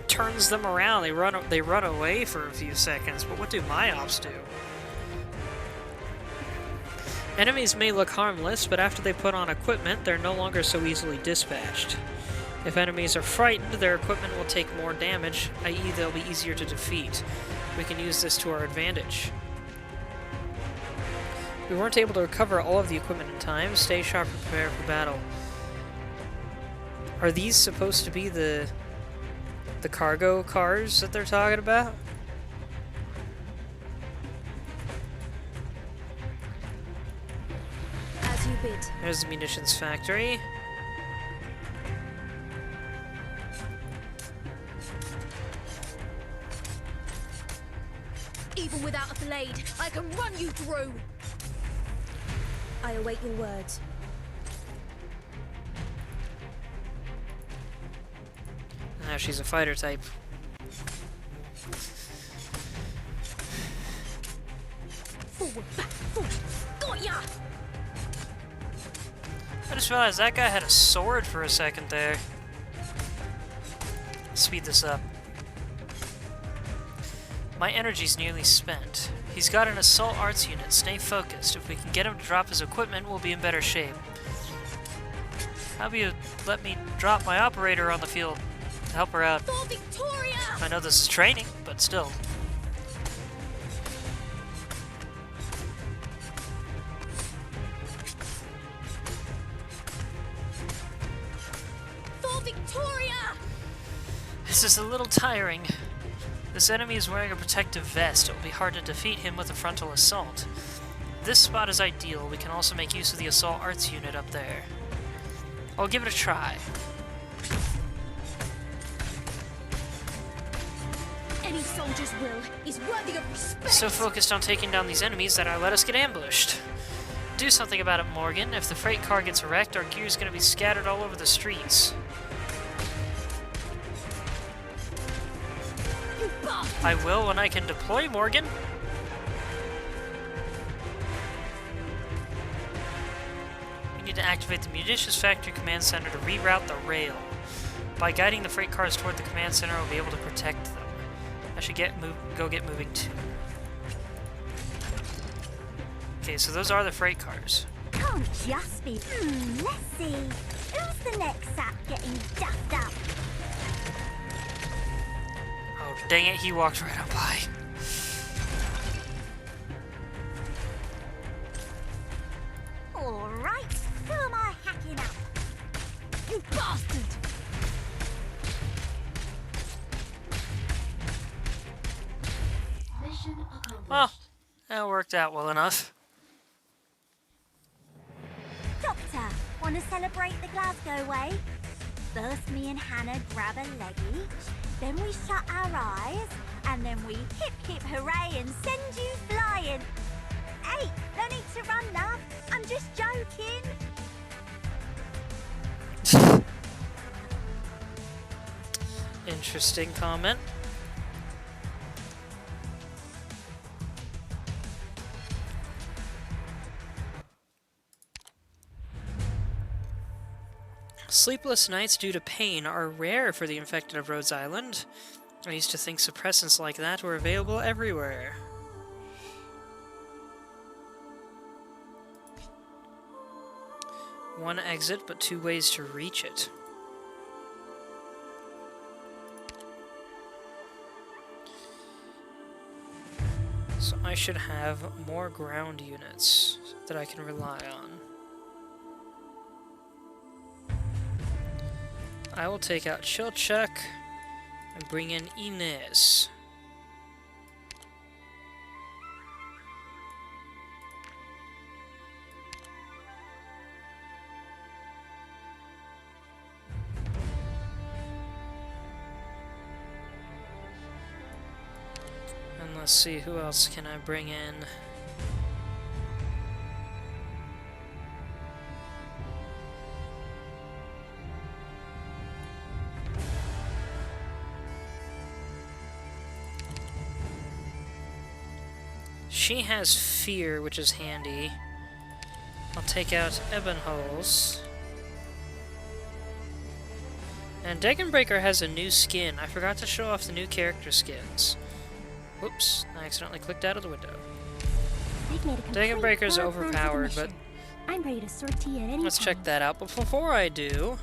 turns them around. They run away for a few seconds. But what do my ops do? Enemies may look harmless, but after they put on equipment, they're no longer so easily dispatched. If enemies are frightened, their equipment will take more damage, i.e. they'll be easier to defeat. We can use this to our advantage. We weren't able to recover all of the equipment in time. Stay sharp and prepare for battle. Are these supposed to be the cargo cars that they're talking about? As you bid. There's the munitions factory. Even without a blade, I can run you through! I await your words. Now she's a fighter type. Forward, back, forward. Got ya! I just realized that guy had a sword for a second there. Speed this up. My energy's nearly spent. He's got an assault arts unit. Stay focused. If we can get him to drop his equipment, we'll be in better shape. How about you let me drop my operator on the field to help her out? For Victoria! I know this is training, but still. For Victoria! This is a little tiring. This enemy is wearing a protective vest. It will be hard to defeat him with a frontal assault. This spot is ideal. We can also make use of the assault arts unit up there. I'll give it a try. Any soldier's will is worthy of respect. So focused on taking down these enemies that I let us get ambushed. Do something about it, Morgan. If the freight car gets wrecked, our gear's gonna be scattered all over the streets. I will when I can deploy, Morgan. We need to activate the munitions factory command center to reroute the rail. By guiding the freight cars toward the command center, we'll be able to protect them. I should go get moving too. Okay, so those are the freight cars. Can't just be. Let's see. Who's the next sap getting duffed up? Oh, dang it, he walked right on by. Alright, who am I hacking up? You bastard! Mission accomplished. Well, that worked out well enough. Doctor, want to celebrate the Glasgow way? First me and Hannah grab a leg each, then we shut our eyes, and then we hip hip hooray and send you flying. Hey, no need to run, love. I'm just joking. Interesting comment. Sleepless nights due to pain are rare for the infected of Rhodes Island. I used to think suppressants like that were available everywhere. One exit, but two ways to reach it. So I should have more ground units that I can rely on. I will take out Chilchuk and bring in Inez. And let's see, who else can I bring in? She has fear, which is handy. I'll take out Ebonholes. And Dagonbreaker has a new skin. I forgot to show off the new character skins. Whoops, I accidentally clicked out of the window. Dagonbreaker's overpowered, but I'm ready to sortie at any let's check that out. But before I do,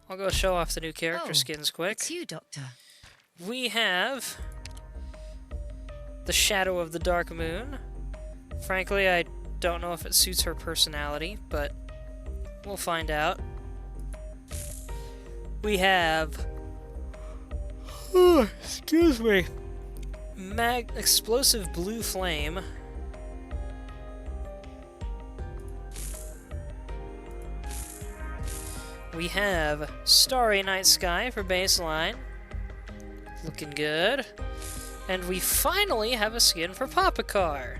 I'll go show off the new character skins quick. It's you, Doctor. We have the Shadow of the Dark Moon. Frankly, I Don't know if it suits her personality, but we'll find out. We have... Oh, excuse me. Explosive blue flame. We have Starry Night Sky for baseline. Looking good. And we finally have a skin for Papacar.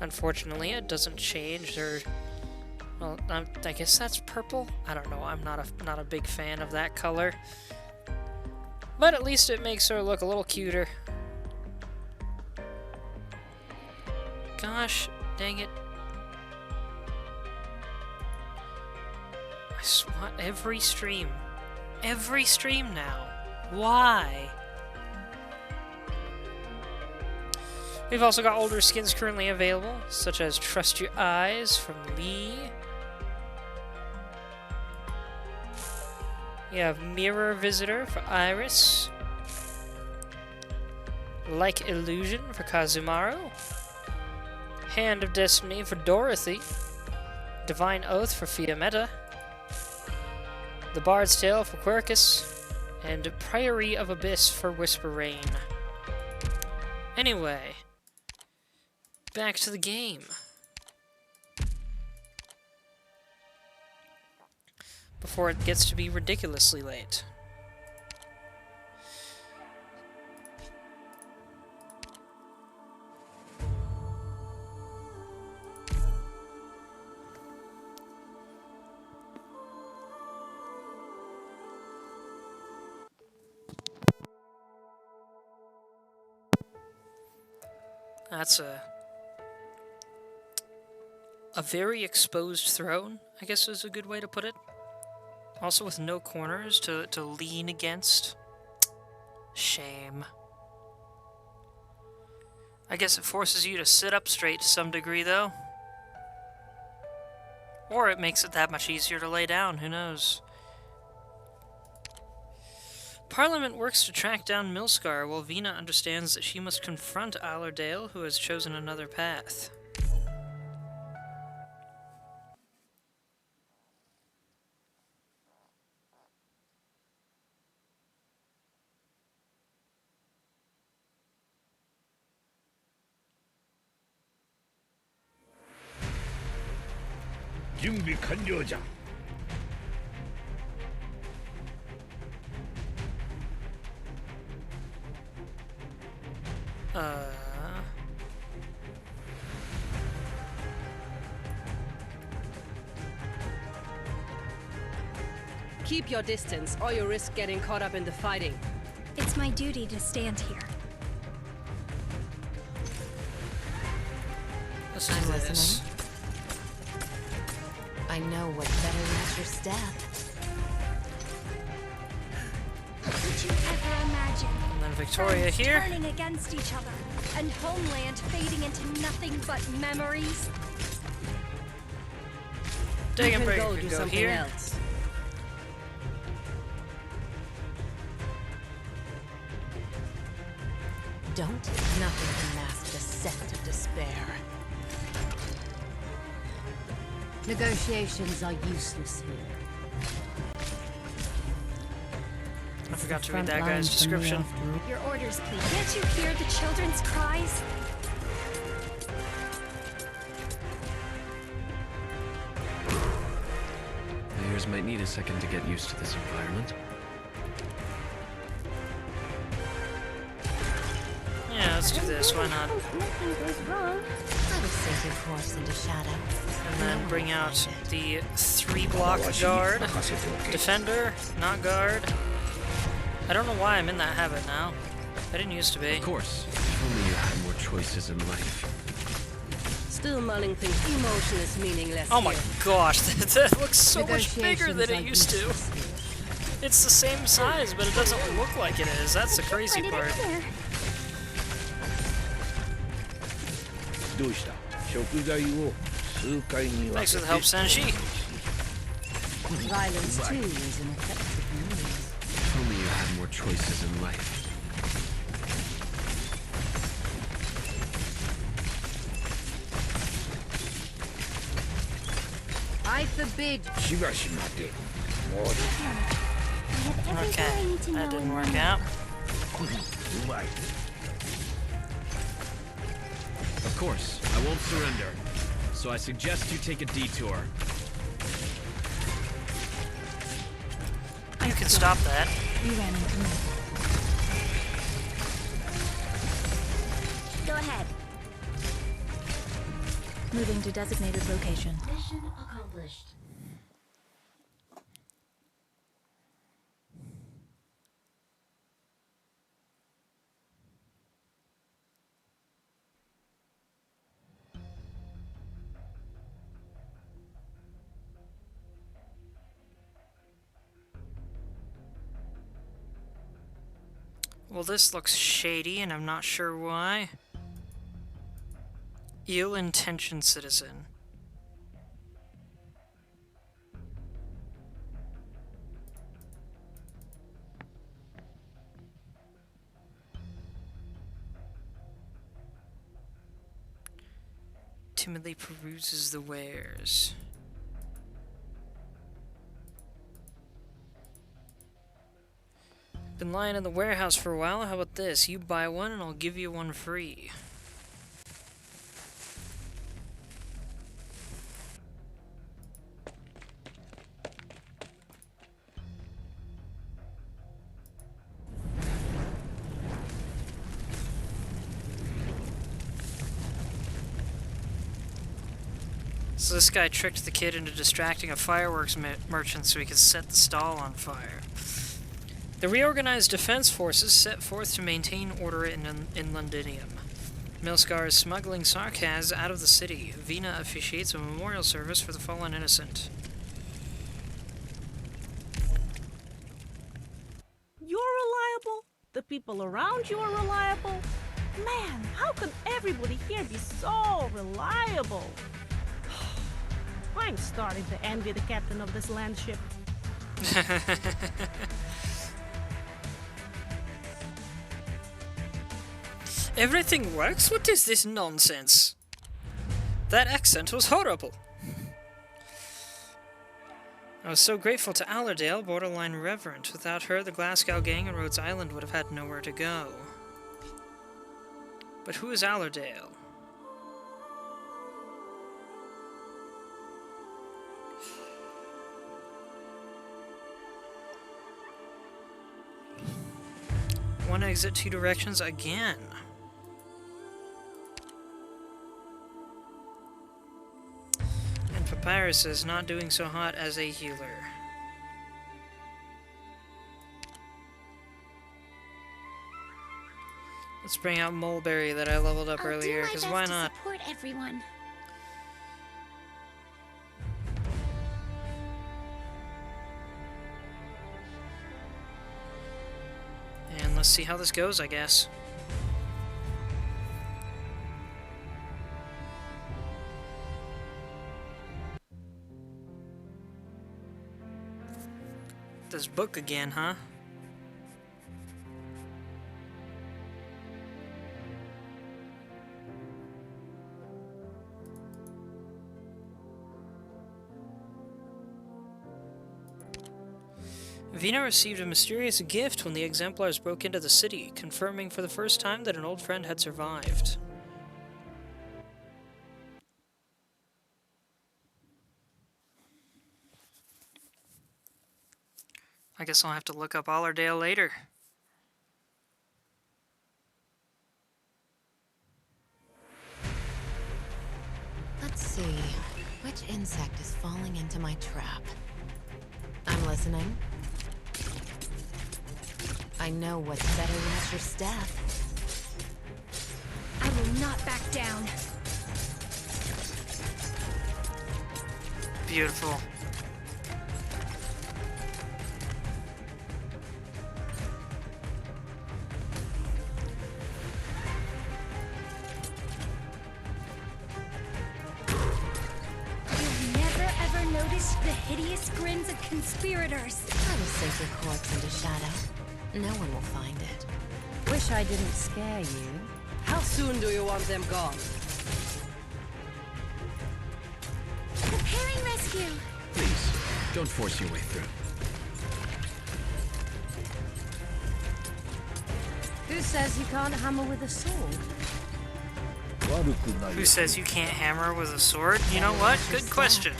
Unfortunately, it doesn't change her... Well, I guess that's purple? I don't know, I'm not a big fan of that color. But at least it makes her look a little cuter. Gosh, dang it. I swat every stream. Every stream now. Why? We've also got older skins currently available, such as Trust Your Eyes from Lee. We have Mirror Visitor for Iris. Like Illusion for Kazumaru. Hand of Destiny for Dorothy. Divine Oath for Fiametta. The Bard's Tale for Quercus. And Priory of Abyss for Whisper Rain. Anyway, back to the game. Before it gets to be ridiculously late. That's a very exposed throne, I guess is a good way to put it. Also with no corners to lean against. Shame. I guess it forces you to sit up straight to some degree, though. Or it makes it that much easier to lay down, who knows. Parliament works to track down Milscar, while Vina understands that she must confront Allerdale, who has chosen another path. 준비 완료자. Keep your distance, or you risk getting caught up in the fighting. It's my duty to stand here. Let's do this. I know what better than your step. Could you ever imagine? And then Victoria friends here. turning against each other, and homeland fading into nothing but memories? Dagon Breaker go could do go something here. else. Nothing can mask the scent of despair. Negotiations are useless here. I forgot to read that guy's description. Your orders, please. Can't you hear the children's cries? Players might need a second to get used to this environment. Yeah, let's do this, why not? Nothing goes wrong. Let us sink your course into shadow. And then bring out the 3-block guard. Defender, not guard. I don't know why I'm in that habit now. I didn't used to be. Of course. If only you had more choices in life. Still mulling things emotionless, meaningless. Oh my here. gosh, that looks so much bigger than it used to. It's the same size, but it doesn't look like it is. That's the crazy part. Thanks for the help, Senshi. Violence too is an effective means. If only you had more choices in life. I forbid. Okay, that didn't work out. Of course, I won't surrender. So I suggest you take a detour. You can stop that. You ran into me. Go ahead. Moving to designated location. Mission accomplished. Well, this looks shady, and I'm not sure why. Ill-intentioned citizen. Timidly peruses the wares. Been lying in the warehouse for a while. How about this? You buy one and I'll give you one free. So this guy tricked the kid into distracting a fireworks merchant so he could set the stall on fire. The reorganized defense forces set forth to maintain order in Londinium. Milscar is smuggling Sarkaz out of the city. Vina officiates a memorial service for the fallen innocent. You're reliable? The people around you are reliable? Man, how could everybody here be so reliable? I'm starting to envy the captain of this land ship. Everything works? What is this nonsense? That accent was horrible. I was so grateful to Allerdale, borderline reverent. Without her, the Glasgow gang and Rhodes Island would have had nowhere to go. But who is Allerdale? One exit, two directions again. And Papyrus is not doing so hot as a healer. Let's bring out Mulberry that I leveled up earlier, because why not? To support everyone. And let's see how this goes, I guess. This book again, huh? Vina received a mysterious gift when the Exemplars broke into the city, confirming for the first time that an old friend had survived. I guess I'll have to look up Allerdale later. Let's see. Which insect is falling into my trap? I'm listening. I know what's better than your step. I will not back down. Beautiful. You've never ever noticed the hideous grins of conspirators. I will sink your corpse into shadow. No one will find it. Wish I didn't scare you. How soon do you want them gone? Preparing rescue. Please, don't force your way through. Who says you can't hammer with a sword? Who says you can't hammer with a sword? You know what? Good question.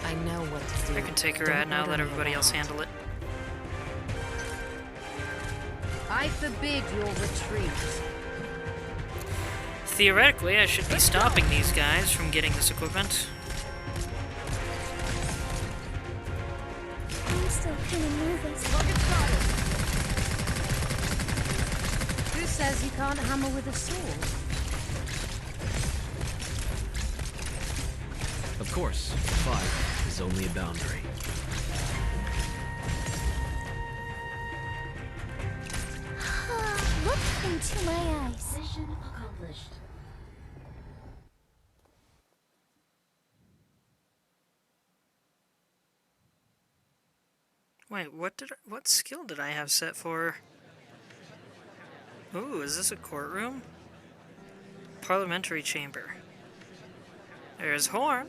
I know what to do. I can take her ad now, let everybody else handle it. I forbid your retreat. Theoretically, I should be stopping these guys from getting this equipment. I'm still kind of nervous. Who says you can't hammer with a sword? Of course, fire is only a boundary. Look into my eyes. Mission accomplished. Wait, what skill did I have set for? Ooh, is this a courtroom? Parliamentary chamber. There's Horn.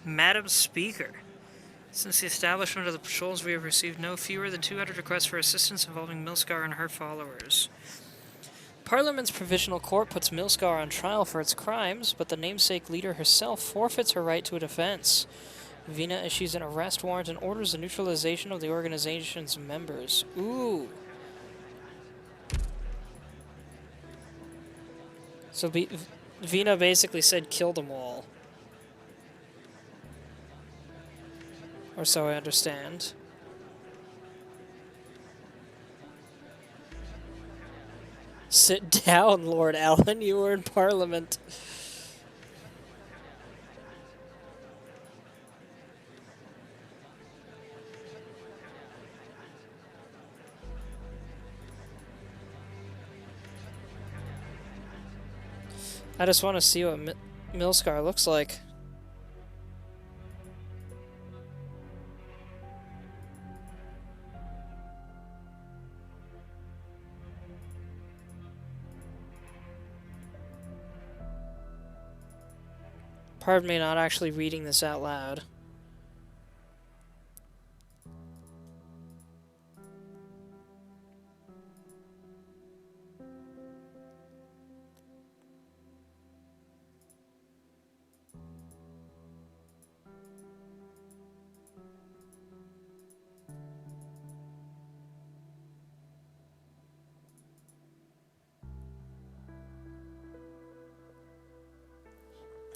Madam Speaker. Since the establishment of the patrols, we have received no fewer than 200 requests for assistance involving Milscar and her followers. Parliament's Provisional Court puts Milscar on trial for its crimes, but the namesake leader herself forfeits her right to a defense. Vina issues an arrest warrant and orders the neutralization of the organization's members. Ooh. So Vina basically said kill them all. Or so I understand. Sit down, Lord Allen. You were in Parliament. I just want to see what Milscar looks like. Pardon me not actually reading this out loud.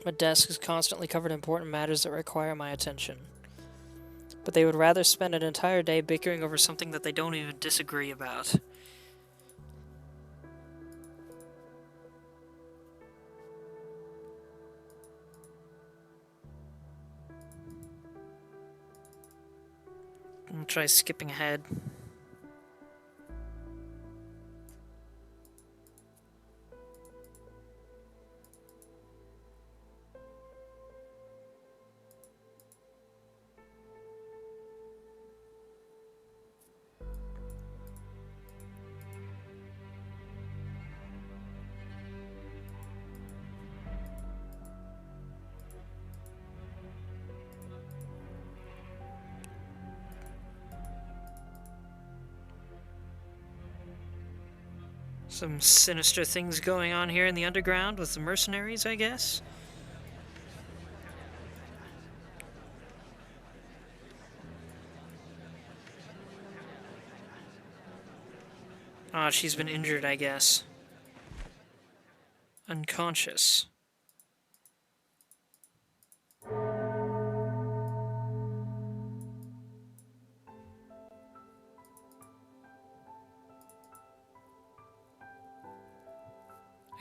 My desk is constantly covered in important matters that require my attention. But they would rather spend an entire day bickering over something that they don't even disagree about. I'm gonna try skipping ahead. Some sinister things going on here in the underground with the mercenaries, I guess. Ah, she's been injured, I guess. Unconscious.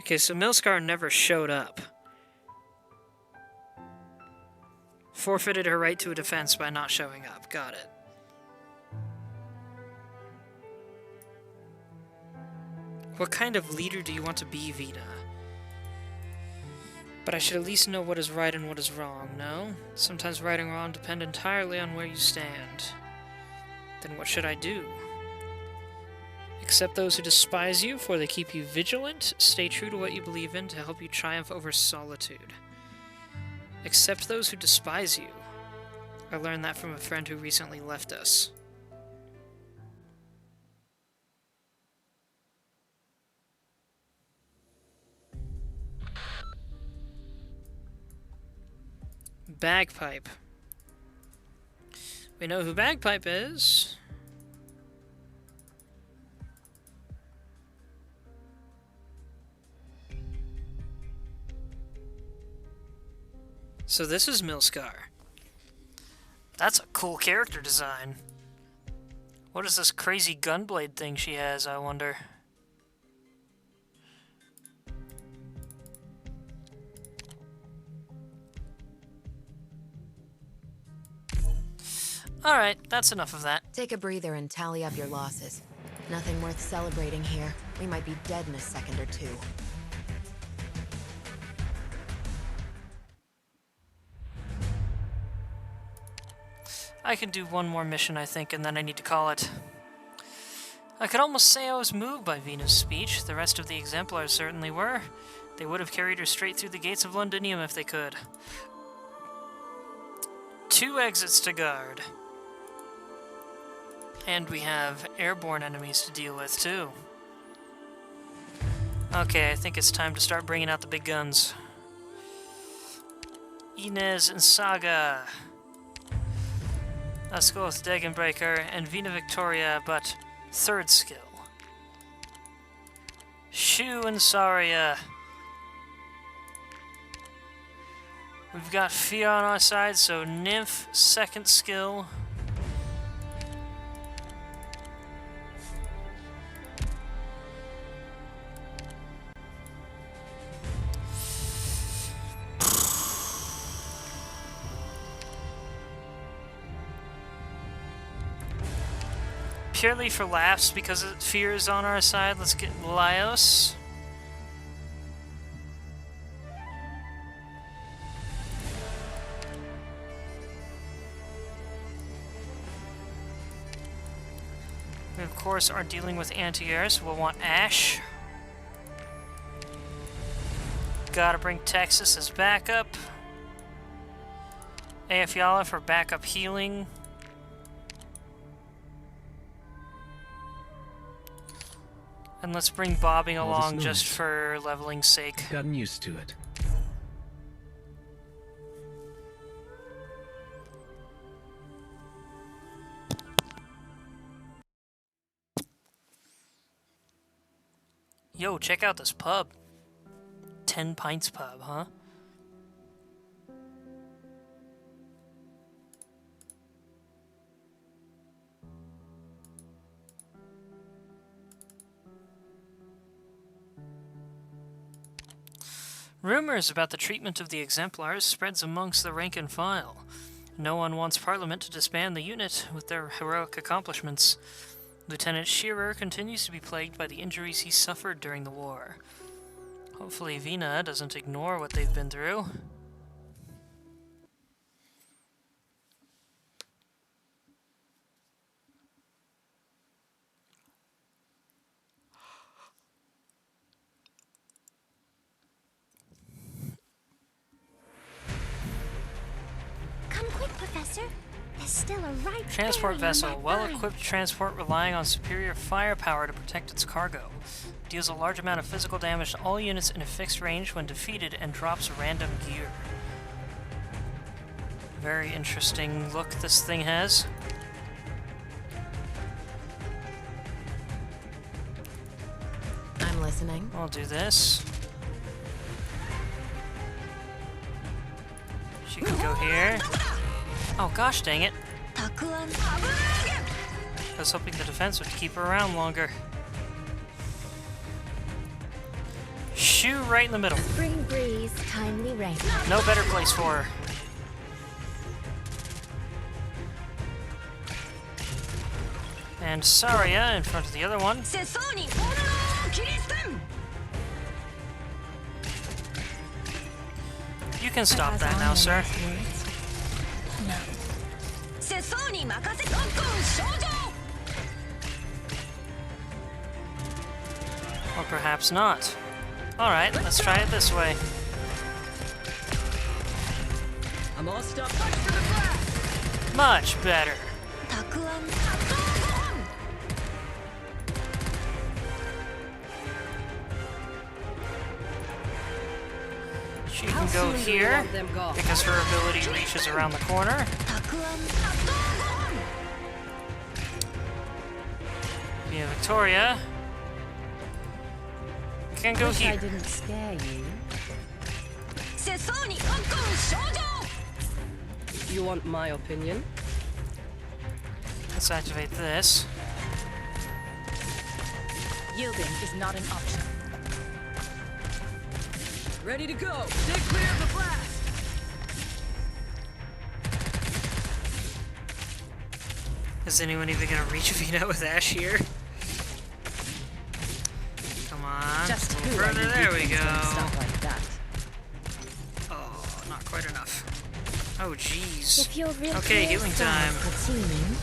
Okay, so Milscar never showed up. Forfeited her right to a defense by not showing up. Got it. What kind of leader do you want to be, Vina? But I should at least know what is right and what is wrong, no? Sometimes right and wrong depend entirely on where you stand. Then what should I do? Accept those who despise you, for they keep you vigilant. Stay true to what you believe in to help you triumph over solitude. Accept those who despise you. I learned that from a friend who recently left us. Bagpipe. We know who Bagpipe is. So this is Milscar. That's a cool character design. What is this crazy gunblade thing she has, I wonder? Alright, that's enough of that. Take a breather and tally up your losses. Nothing worth celebrating here. We might be dead in a second or two. I can do one more mission, I think, and then I need to call it. I could almost say I was moved by Vina's speech. The rest of the exemplars certainly were. They would have carried her straight through the gates of Londinium if they could. 2 exits to guard. And we have airborne enemies to deal with, too. Okay, I think it's time to start bringing out the big guns. Inez and Saga. Let's go with Dagenbreaker and Vina Victoria, but 3rd skill. Shu and Saria. We've got Fia on our side, so Nymph, 2nd skill. Purely for laughs, because Fear is on our side, let's get Laios. We, of course, are dealing with anti-air, so we'll want Ash. Gotta bring Texas as backup. Ayafyala for backup healing. And let's bring Bobbing along just for leveling's sake. Gotten used to it. Yo, check out this pub. 10 Pints Pub, huh? Rumors about the treatment of the exemplars spreads amongst the rank and file. No one wants Parliament to disband the unit with their heroic accomplishments. Lieutenant Shearer continues to be plagued by the injuries he suffered during the war. Hopefully Vina doesn't ignore what they've been through. Come quick, Professor. There's still a right Transport vessel. Well-equipped transport relying on superior firepower to protect its cargo. Deals a large amount of physical damage to all units in a fixed range when defeated and drops random gear. Very interesting look this thing has. I'm listening. I'll do this. She can go here. Oh gosh dang it. I was hoping the defense would keep her around longer. Shoe right in the middle. Spring breeze, timely rain. No better place for her. And Saria in front of the other one. can stop that now, sir. No. Or perhaps not. Alright, let's try it this way. I'm all stuck. For the blast. Much better. She can go here, because her ability reaches around the corner. Via Victoria can go here. I didn't scare you. You want my opinion? Let's activate this. Yielding is not an option. Ready to go. Stay clear of the blast. Is anyone even gonna reach Vina with Ash here? Come on. Just a little who are further. you There we thinking is gonna go. stop like that? Oh, not quite enough. Oh, jeez. If you're really Okay, healing time. for teaming,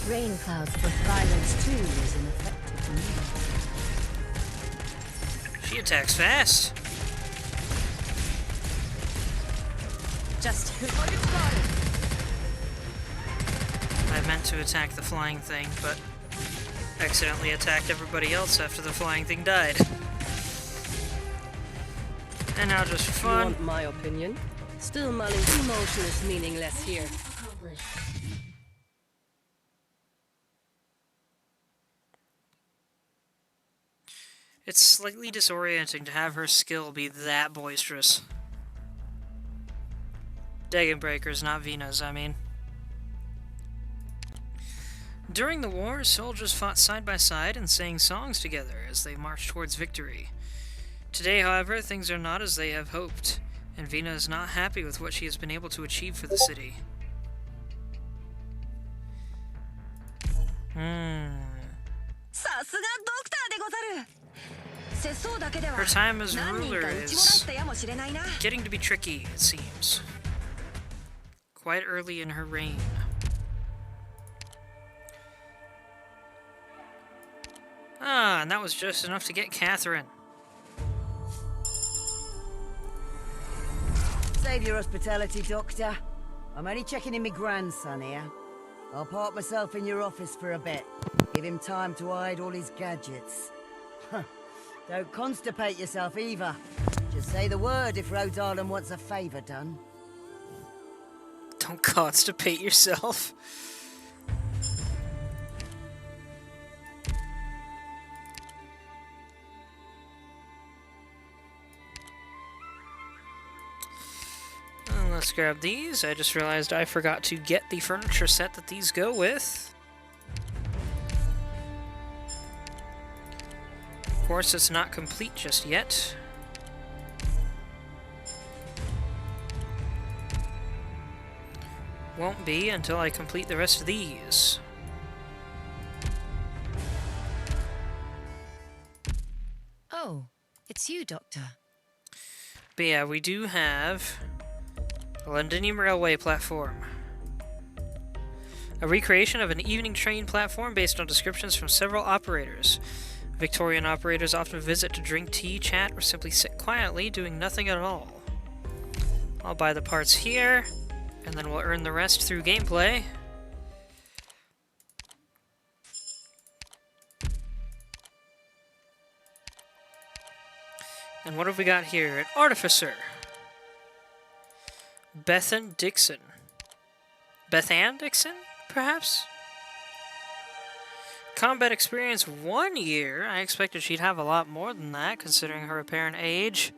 rain clouds for violence too is an effective move. She attacks fast. Just who? I meant to attack the flying thing, but accidentally attacked everybody else after the flying thing died. And now just for You fun. want my opinion? Still mulling. Emotion is meaningless here. It's slightly disorienting to have her skill be that boisterous. Dagon Breakers, not Vina's, I mean. During the war, soldiers fought side by side and sang songs together as they marched towards victory. Today, however, things are not as they have hoped, and Vina is not happy with what she has been able to achieve for the city. Her time as ruler is getting to be tricky, it seems. Quite early in her reign. Ah, and that was just enough to get Catherine. Save your hospitality, Doctor. I'm only checking in my grandson here. I'll park myself in your office for a bit. Give him time to hide all his gadgets. Don't constipate yourself either. Just say the word if Rhodes Island wants a favor done. Don't constipate yourself. Let's grab these. I just realized I forgot to get the furniture set that these go with. Of course, it's not complete just yet. Won't be until I complete the rest of these. Oh, it's you, Doctor. But yeah, we do have the Londinium Railway platform. A recreation of an evening train platform based on descriptions from several operators. Victorian operators often visit to drink tea, chat, or simply sit quietly, doing nothing at all. I'll buy the parts here, and then we'll earn the rest through gameplay. And what have we got here? An Artificer. Bethan Dixon. Bethan Dixon, perhaps? Combat experience 1 year. I expected she'd have a lot more than that, considering her apparent age.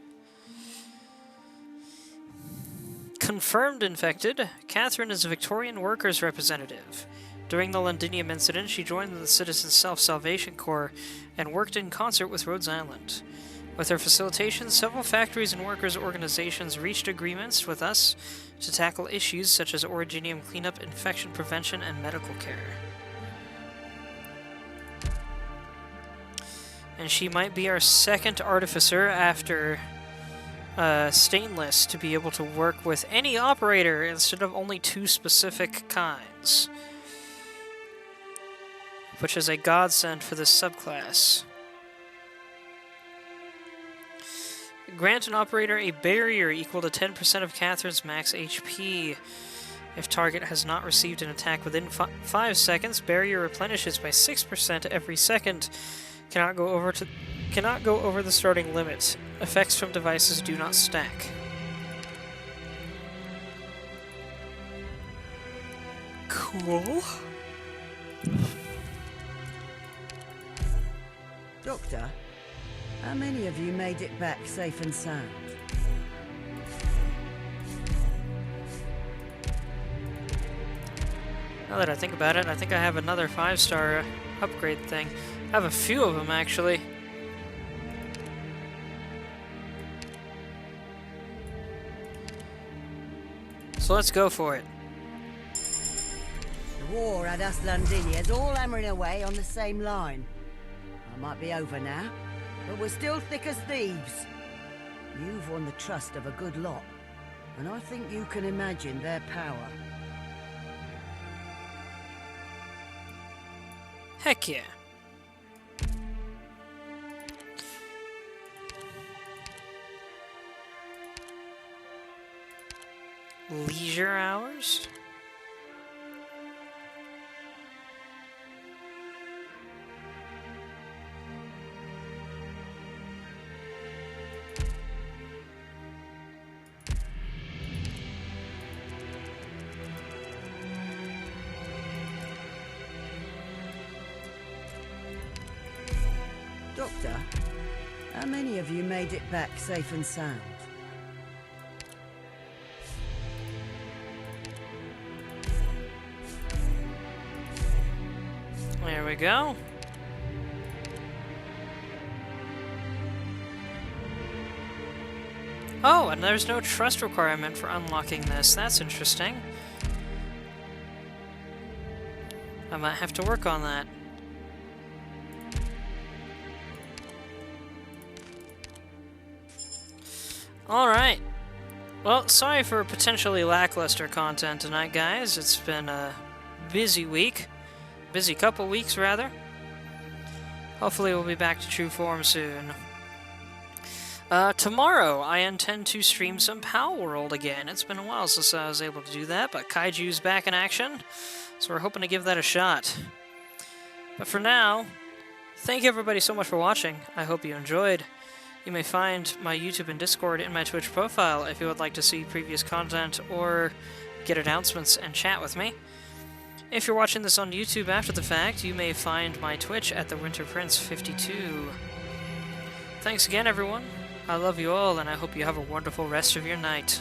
Confirmed infected. Catherine is a Victorian workers' representative. During the Londinium incident, she joined the Citizen Self-Salvation Corps and worked in concert with Rhodes Island. With her facilitation, several factories and workers' organizations reached agreements with us to tackle issues such as originium cleanup, infection prevention, and medical care. And she might be our second artificer after stainless to be able to work with any operator instead of only 2 specific kinds, which is a godsend for this subclass. Grant an operator a barrier equal to 10% of Catherine's max HP. If target has not received an attack within 5 seconds, barrier replenishes by 6% every second. Cannot go over the starting limit. Effects from devices do not stack. Cool. Doctor, how many of you made it back safe and sound? Now that I think about it, I think I have another 5-star upgrade thing. I have a few of them, actually. So let's go for it. The war had us Londinians all hammering away on the same line. I might be over now, but we're still thick as thieves. You've won the trust of a good lot, and I think you can imagine their power. Heck yeah. Leisure hours? Doctor, how many of you made it back safe and sound? There we go. Oh, and there's no trust requirement for unlocking this. That's interesting. I might have to work on that. Alright. Well, sorry for potentially lackluster content tonight, guys. It's been a busy week. Busy couple weeks, rather. Hopefully we'll be back to true form soon. Tomorrow, I intend to stream some Pal World again. It's been a while since I was able to do that, but Kaiju's back in action, so we're hoping to give that a shot. But for now, thank you everybody so much for watching. I hope you enjoyed. You may find my YouTube and Discord in my Twitch profile if you would like to see previous content or get announcements and chat with me. If you're watching this on YouTube after the fact, you may find my Twitch at the Winter Prince 52. Thanks again, everyone. I love you all, and I hope you have a wonderful rest of your night.